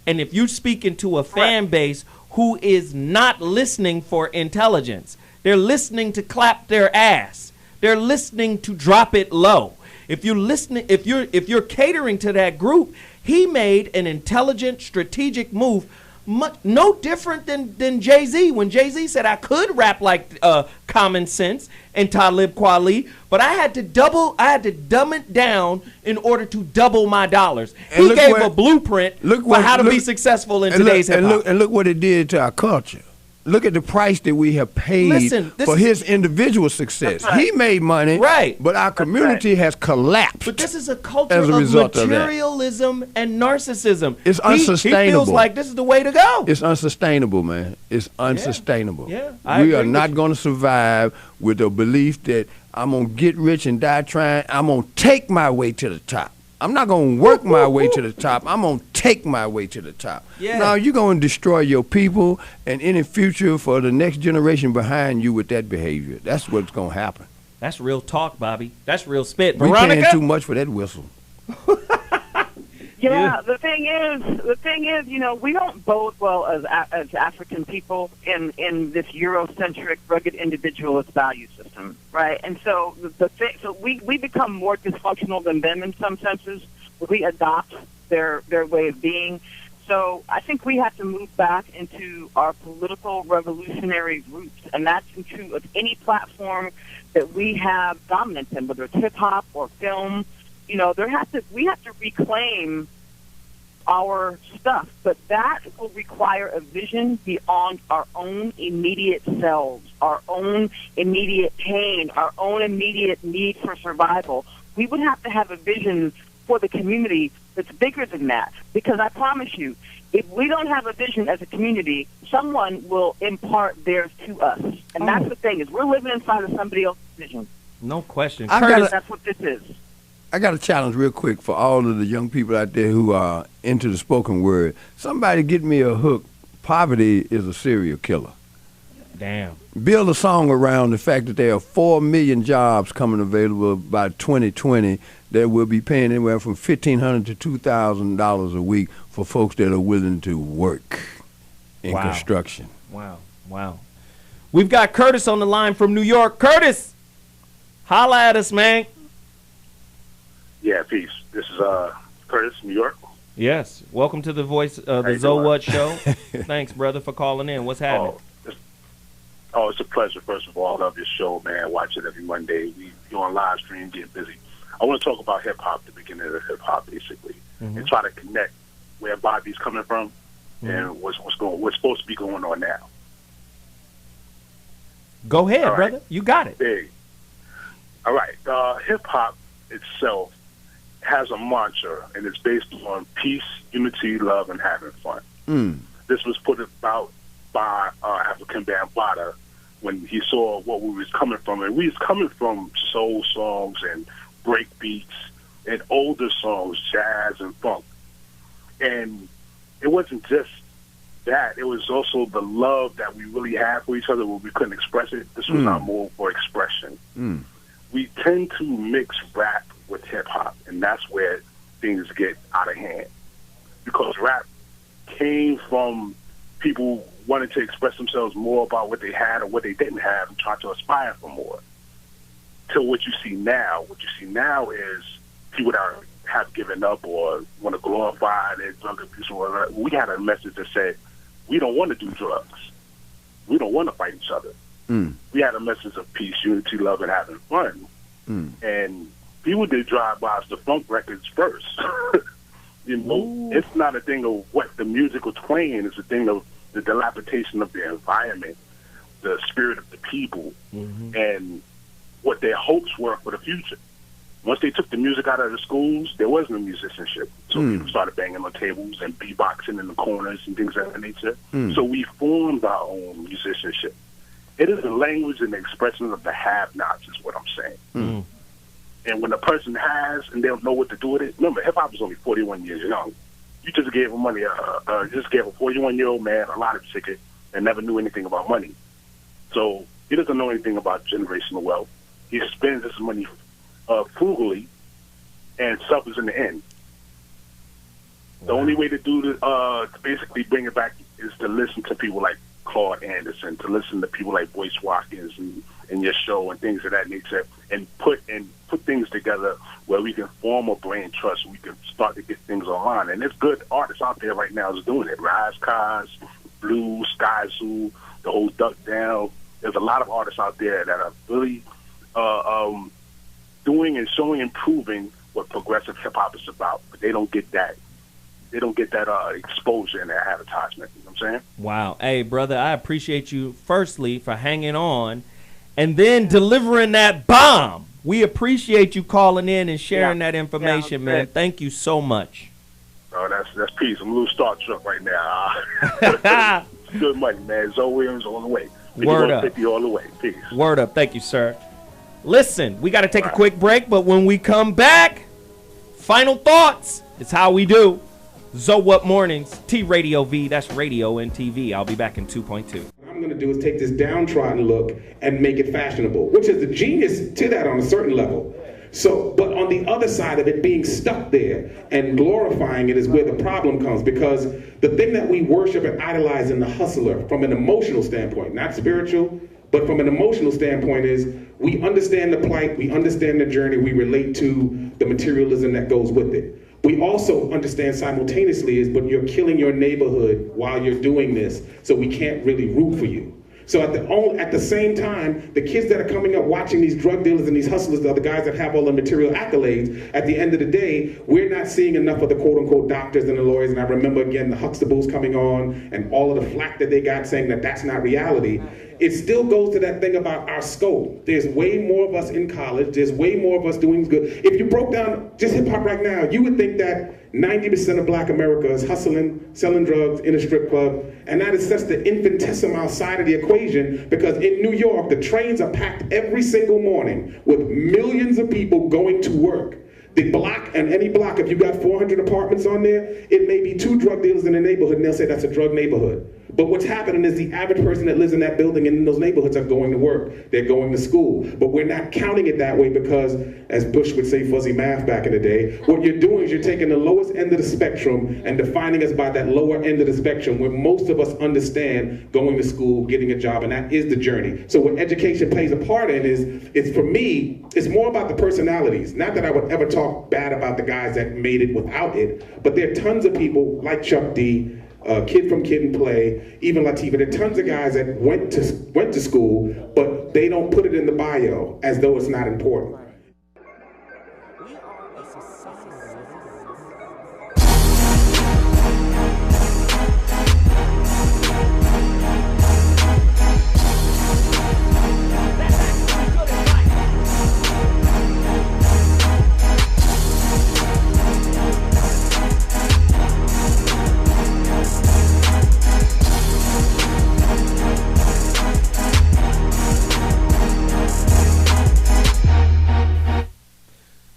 And if you speak into a fan base who is not listening for intelligence, they're listening to clap their ass. They're listening to drop it low. If you're catering to that group, he made an intelligent, strategic move. No different than Jay-Z. When Jay-Z said I could rap like Common Sense and Talib Kweli, but I had to dumb it down in order to double my dollars. He gave a blueprint for how to be successful in today's hip hop. And look what it did to our culture. Look at the price that we have paid for his individual success. He made money, but our community has collapsed. But this is a culture of materialism and narcissism. It's unsustainable. He feels like this is the way to go. It's unsustainable, man. It's unsustainable. We are not going to survive with the belief that I'm going to get rich and die trying. I'm going to take my way to the top. I'm not going to work my way to the top. I'm going to take my way to the top. Now, you're going to destroy your people and any future for the next generation behind you with that behavior. That's what's going to happen. That's real talk, Bobby. That's real spit. We're Veronica? paying too much for that whistle. The thing is, you know, we don't bode well as African people in this Eurocentric, rugged individualist value system, right? And so we become more dysfunctional than them in some senses. We adopt their way of being. So I think we have to move back into our political revolutionary roots, and that's true of any platform that we have dominance in, whether it's hip hop or film. You know, we have to reclaim our stuff. But that will require a vision beyond our own immediate selves, our own immediate pain, our own immediate need for survival. We would have to have a vision for the community that's bigger than that. Because I promise you, if we don't have a vision as a community, someone will impart theirs to us. And that's the thing, is we're living inside of somebody else's vision. No question. Curtis, that's what this is. I got a challenge real quick for all of the young people out there who are into the spoken word. Somebody get me a hook. Poverty is a serial killer. Damn. Build a song around the fact that there are 4 million jobs coming available by 2020 that will be paying anywhere from $1,500 to $2,000 a week for folks that are willing to work in construction. Wow. We've got Curtis on the line from New York. Curtis, holla at us, man. Yeah, peace. This is Curtis, New York. Yes. Welcome to the Voice, the Zo What Show. Thanks, brother, for calling in. What's happening? It's a pleasure, first of all. I love your show, man. Watch it every Monday. You're on live stream, getting busy. I want to talk about hip-hop, the beginning of hip-hop, basically, and try to connect where Bobby's coming from and what's supposed to be going on now. Go ahead, brother. You got it. Big. All right. Hip-hop itself has a mantra, and it's based on peace, unity, love, and having fun. This was put about by African Bambaataa when he saw what we was coming from. And we was coming from soul songs and break beats and older songs, jazz and funk. And it wasn't just that. It was also the love that we really had for each other where we couldn't express it. This was our move for expression. We tend to mix rap with hip-hop, and that's where things get out of hand. Because rap came from people wanting to express themselves more about what they had or what they didn't have and try to aspire for more. To what you see now. What you see now is people that have given up or want to glorify their drug abuse or whatever. We had a message that said, we don't want to do drugs. We don't want to fight each other. We had a message of peace, unity, love, and having fun. And people did drive-bys to funk records first. It's not a thing of what the music was playing. It's a thing of the dilapidation of the environment, the spirit of the people, and what their hopes were for the future. Once they took the music out of the schools, there was no musicianship. So people started banging on tables and beatboxing in the corners and things of that nature. So we formed our own musicianship. It is the language and the expression of the have-nots is what I'm saying. And when a person has and they don't know what to do with it, remember, hip-hop is only 41 years young. You just gave money, just gave a 41-year-old man a lot of ticket and never knew anything about money. So he doesn't know anything about generational wealth. He spends his money frugally and suffers in the end. The only way to do to basically bring it back is to listen to people like Claude Anderson, to listen to people like Boyce Watkins and your show and things of that nature, and put things together where we can form a brain trust. We can start to get things online. And there's good artists out there right now that's doing it. Rise Cos, Blue, Sky Zoo, the whole Duck Down. There's a lot of artists out there that are really doing and showing and proving what progressive hip hop is about. But they don't get that. They don't get that exposure in their advertisement. You know what I'm saying? Wow. Hey, brother, I appreciate you, firstly, for hanging on and then delivering that bomb. We appreciate you calling in and sharing that information, man. Thank you so much. Oh, that's peace. I'm a little starstruck right now. Good money, man. ZoWilliams all the way. Word up. 50 all the way. Peace. Word up. Thank you, sir. Listen, we got to take a quick break, but when we come back, final thoughts. It's how we do. Zo What Mornings, TradioV, that's radio and TV. I'll be back in 2.2. What I'm going to do is take this downtrodden look and make it fashionable, which is the genius to that on a certain level. So, but on the other side of it, being stuck there and glorifying it is where the problem comes, because the thing that we worship and idolize in the hustler from an emotional standpoint, not spiritual, but from an emotional standpoint, is we understand the plight, we understand the journey, we relate to the materialism that goes with it. We also understand simultaneously but you're killing your neighborhood while you're doing this, so we can't really root for you. So at the same time, the kids that are coming up watching these drug dealers and these hustlers, the guys that have all the material accolades, at the end of the day, we're not seeing enough of the quote-unquote doctors and the lawyers. And I remember, again, the Huxtables coming on and all of the flack that they got saying that that's not reality. It still goes to that thing about our scope. There's way more of us in college. There's way more of us doing good. If you broke down just hip-hop right now, you would think that 90% of black America is hustling, selling drugs in a strip club, and that is just the infinitesimal side of the equation, because in New York, the trains are packed every single morning with millions of people going to work. The block, and any block, if you got 400 apartments on there, it may be 2 drug dealers in the neighborhood, and they'll say that's a drug neighborhood. But what's happening is the average person that lives in that building and in those neighborhoods are going to work. They're going to school. But we're not counting it that way because, as Bush would say, fuzzy math back in the day, what you're doing is you're taking the lowest end of the spectrum and defining us by that lower end of the spectrum where most of us understand going to school, getting a job, and that is the journey. So what education plays a part in is for me, it's more about the personalities. Not that I would ever talk bad about the guys that made it without it, but there are tons of people like Chuck D, Kid from Kid and Play, even Latifah. There are tons of guys that went to school, but they don't put it in the bio as though it's not important.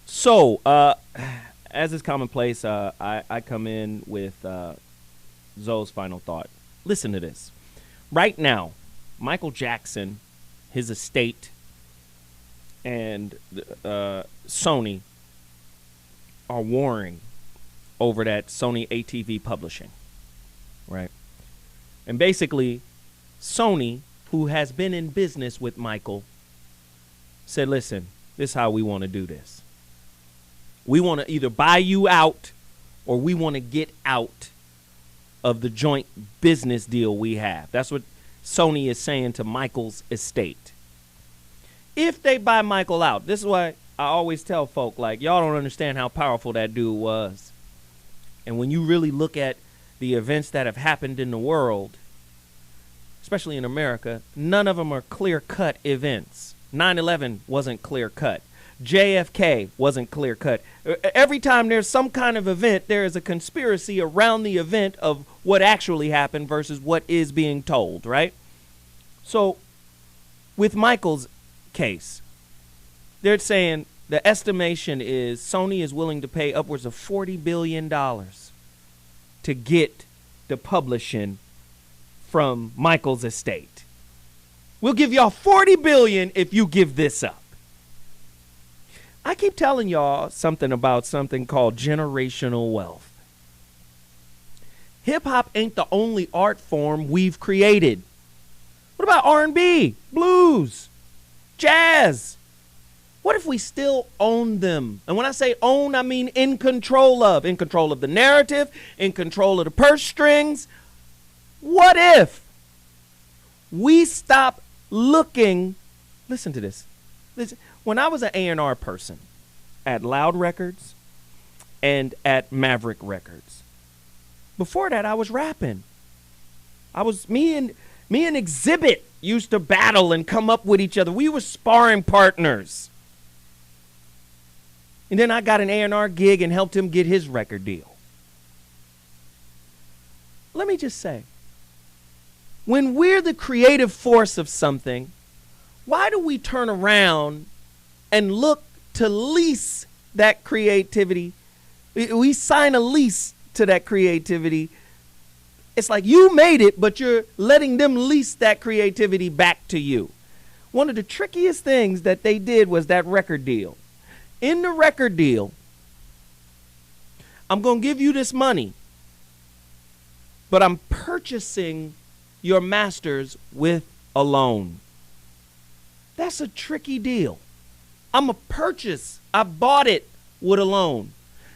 So, as is commonplace, I come in with Zoe's final thought. Listen to this. Right now, Michael Jackson, his estate, and Sony are warring over that Sony ATV publishing, right? And basically, Sony, who has been in business with Michael, said, listen, this is how we want to do this. We want to either buy you out or we want to get out of the joint business deal we have. That's what Sony is saying to Michael's estate. If they buy Michael out, this is why I always tell folk, like, y'all don't understand how powerful that dude was. And when you really look at the events that have happened in the world, especially in America, none of them are clear-cut events. 9/11 wasn't clear-cut. JFK wasn't clear-cut. Every time there's some kind of event, there is a conspiracy around the event of what actually happened versus what is being told, right? So with Michael's case, they're saying the estimation is Sony is willing to pay upwards of $40 billion to get the publishing from Michael's estate. We'll give y'all $40 billion if you give this up. I keep telling y'all something about something called generational wealth. Hip-hop ain't the only art form we've created. What about R&B, blues, jazz? What if we still own them? And when I say own, I mean in control of the narrative, in control of the purse strings. What if we stop looking, listen to this. Listen, when I was an A&R person at Loud Records and at Maverick Records, before that I was rapping. Me and Exhibit used to battle and come up with each other. We were sparring partners. And then I got an A&R gig and helped him get his record deal. Let me just say, when we're the creative force of something, why do we turn around and look to lease that creativity? We sign a lease to that creativity. It's like you made it, but you're letting them lease that creativity back to you. One of the trickiest things that they did was that record deal. In the record deal, I'm going to give you this money, but I'm purchasing your masters with a loan. That's a tricky deal. I'm a purchase. I bought it with a loan.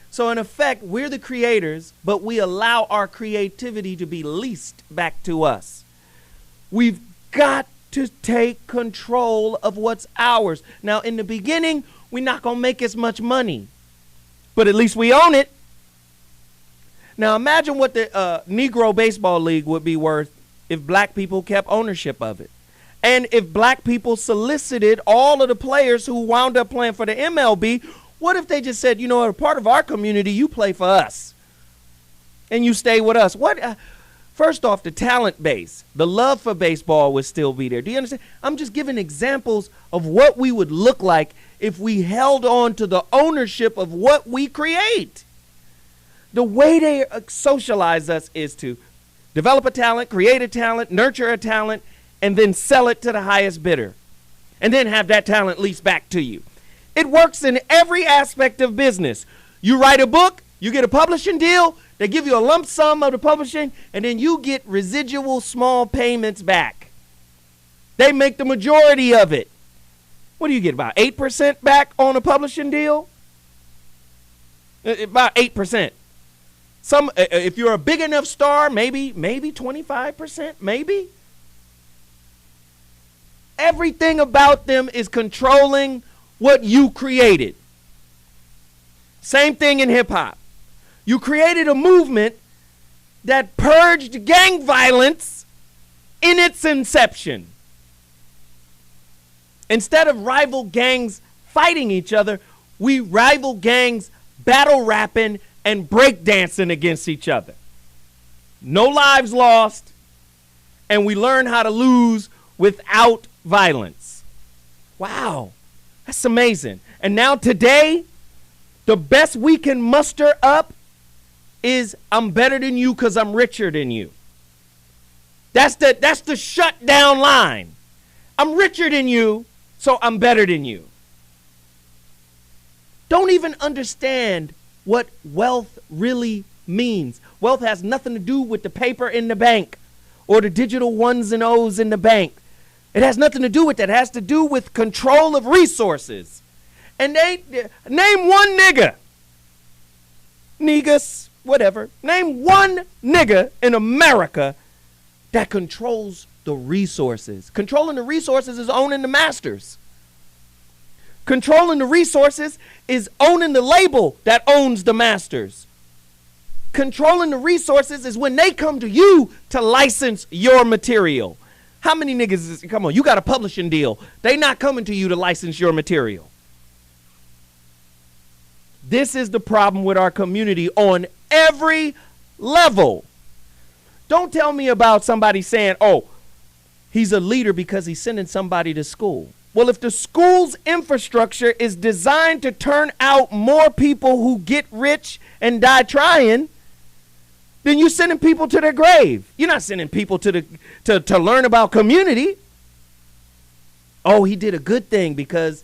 So in effect, we're the creators, but we allow our creativity to be leased back to us. We've got to take control of what's ours. Now, in the beginning, we're not going to make as much money, but at least we own it. Now, imagine what the Negro Baseball League would be worth if black people kept ownership of it. And if black people solicited all of the players who wound up playing for the MLB, what if they just said, you know, a part of our community, you play for us and you stay with us? First off, the talent base, the love for baseball would still be there. Do you understand? I'm just giving examples of what we would look like if we held on to the ownership of what we create. The way they socialize us is to develop a talent, create a talent, nurture a talent, and then sell it to the highest bidder, and then have that talent leased back to you. It works in every aspect of business. You write a book, you get a publishing deal, they give you a lump sum of the publishing, and then you get residual small payments back. They make the majority of it. What do you get, about 8% back on a publishing deal? About 8%. Some, if you're a big enough star, maybe 25%, maybe. Everything about them is controlling what you created. Same thing in hip hop. You created a movement that purged gang violence in its inception. Instead of rival gangs fighting each other, we rival gangs battle rapping and breakdancing against each other. No lives lost, and we learn how to lose without violence. Wow, that's amazing. And now today, the best we can muster up is I'm better than you because I'm richer than you. That's the shutdown line. I'm richer than you, so I'm better than you. Don't even understand what wealth really means. Wealth has nothing to do with the paper in the bank or the digital ones and O's in the bank. It has nothing to do with that. It has to do with control of resources. And name one nigga, niggas, whatever. Name one nigga in America that controls the resources. Controlling the resources is owning the masters. Controlling the resources is owning the label that owns the masters. Controlling the resources is when they come to you to license your material. How many niggas is, come on, you got a publishing deal. They not coming to you to license your material. This is the problem with our community on every level. Don't tell me about somebody saying, oh, he's a leader because he's sending somebody to school. Well, if the school's infrastructure is designed to turn out more people who get rich and die trying, then you're sending people to their grave. You're not sending people to learn about community. Oh, he did a good thing because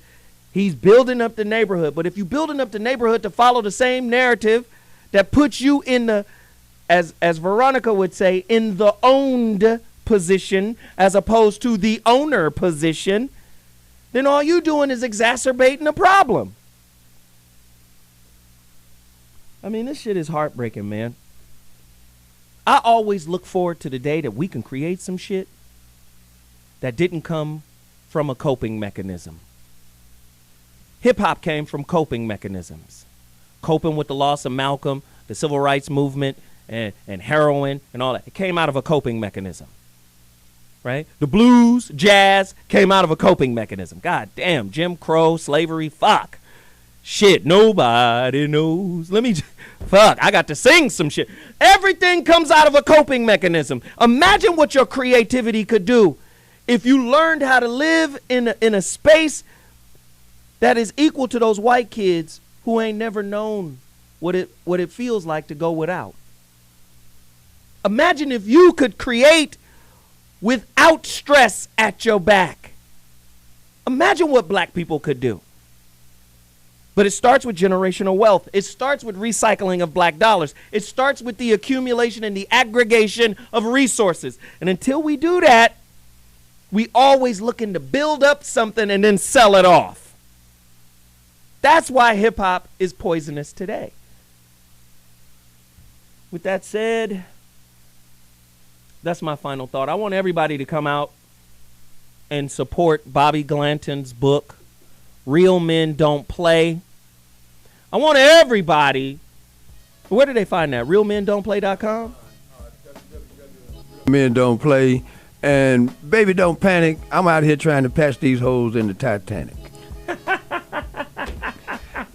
he's building up the neighborhood. But if you're building up the neighborhood to follow the same narrative that puts you in the, as Veronica would say, in the owned position as opposed to the owner position, then all you doing is exacerbating the problem. I mean, this shit is heartbreaking, man. I always look forward to the day that we can create some shit that didn't come from a coping mechanism. Hip-hop came from coping mechanisms. Coping with the loss of Malcolm, the civil rights movement, and heroin and all that. It came out of a coping mechanism. Right? The blues, jazz came out of a coping mechanism. God damn, Jim Crow, slavery, fuck. Shit, nobody knows. Fuck, I got to sing some shit. Everything comes out of a coping mechanism. Imagine what your creativity could do if you learned how to live in a space that is equal to those white kids who ain't never known what it feels like to go without. Imagine if you could create without stress at your back. Imagine what black people could do. But it starts with generational wealth. It starts with recycling of black dollars. It starts with the accumulation and the aggregation of resources. And until we do that, we always looking to build up something and then sell it off. That's why hip hop is poisonous today. With that said, that's my final thought. I want everybody to come out and support Bobby Glanton's book, Real Men Don't Play. I want everybody, where do they find that? RealMenDon'tPlay.com? Men don't play. And baby, don't panic. I'm out here trying to patch these holes in the Titanic.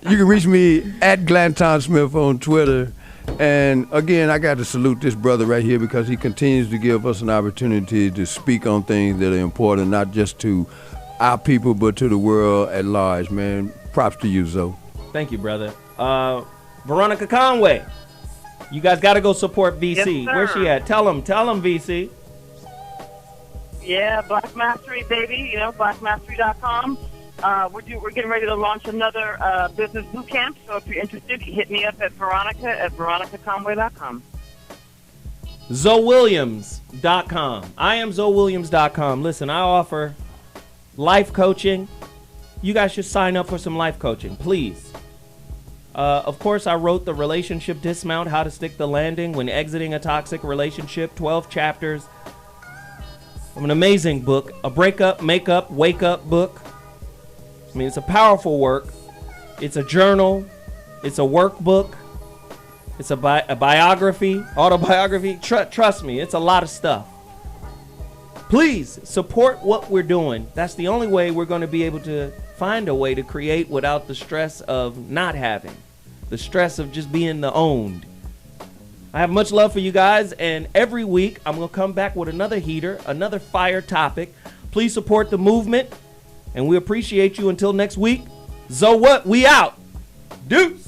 You can reach me at Glanton-Smith on Twitter. And again, I got to salute this brother right here because he continues to give us an opportunity to speak on things that are important, not just to our people, but to the world at large, man. Props to you, Zoe. Thank you, brother. Veronica Conway, you guys got to go support VC. Yes, where's she at? Tell them, VC. Yeah, Black Mastery, baby. You know, blackmastery.com. We're getting ready to launch another business boot camp. So if you're interested, you hit me up at Veronica at veronicaconway.com. ZoWilliams.com. I am ZoWilliams.com. Listen, I offer life coaching. You guys should sign up for some life coaching, please. Of course, I wrote The Relationship Dismount, How to Stick the Landing When Exiting a Toxic Relationship, 12 chapters. An amazing book, a breakup, makeup, wake up book. I mean, it's a powerful work. It's a journal. It's a workbook. It's a biography, autobiography. Trust me, it's a lot of stuff. Please support what we're doing. That's the only way we're going to be able to find a way to create without the stress of not having, the stress of just being the owned. I have much love for you guys, and every week I'm going to come back with another heater, another fire topic. Please support the movement, and we appreciate you. Until next week, Zo what? We out. Deuce.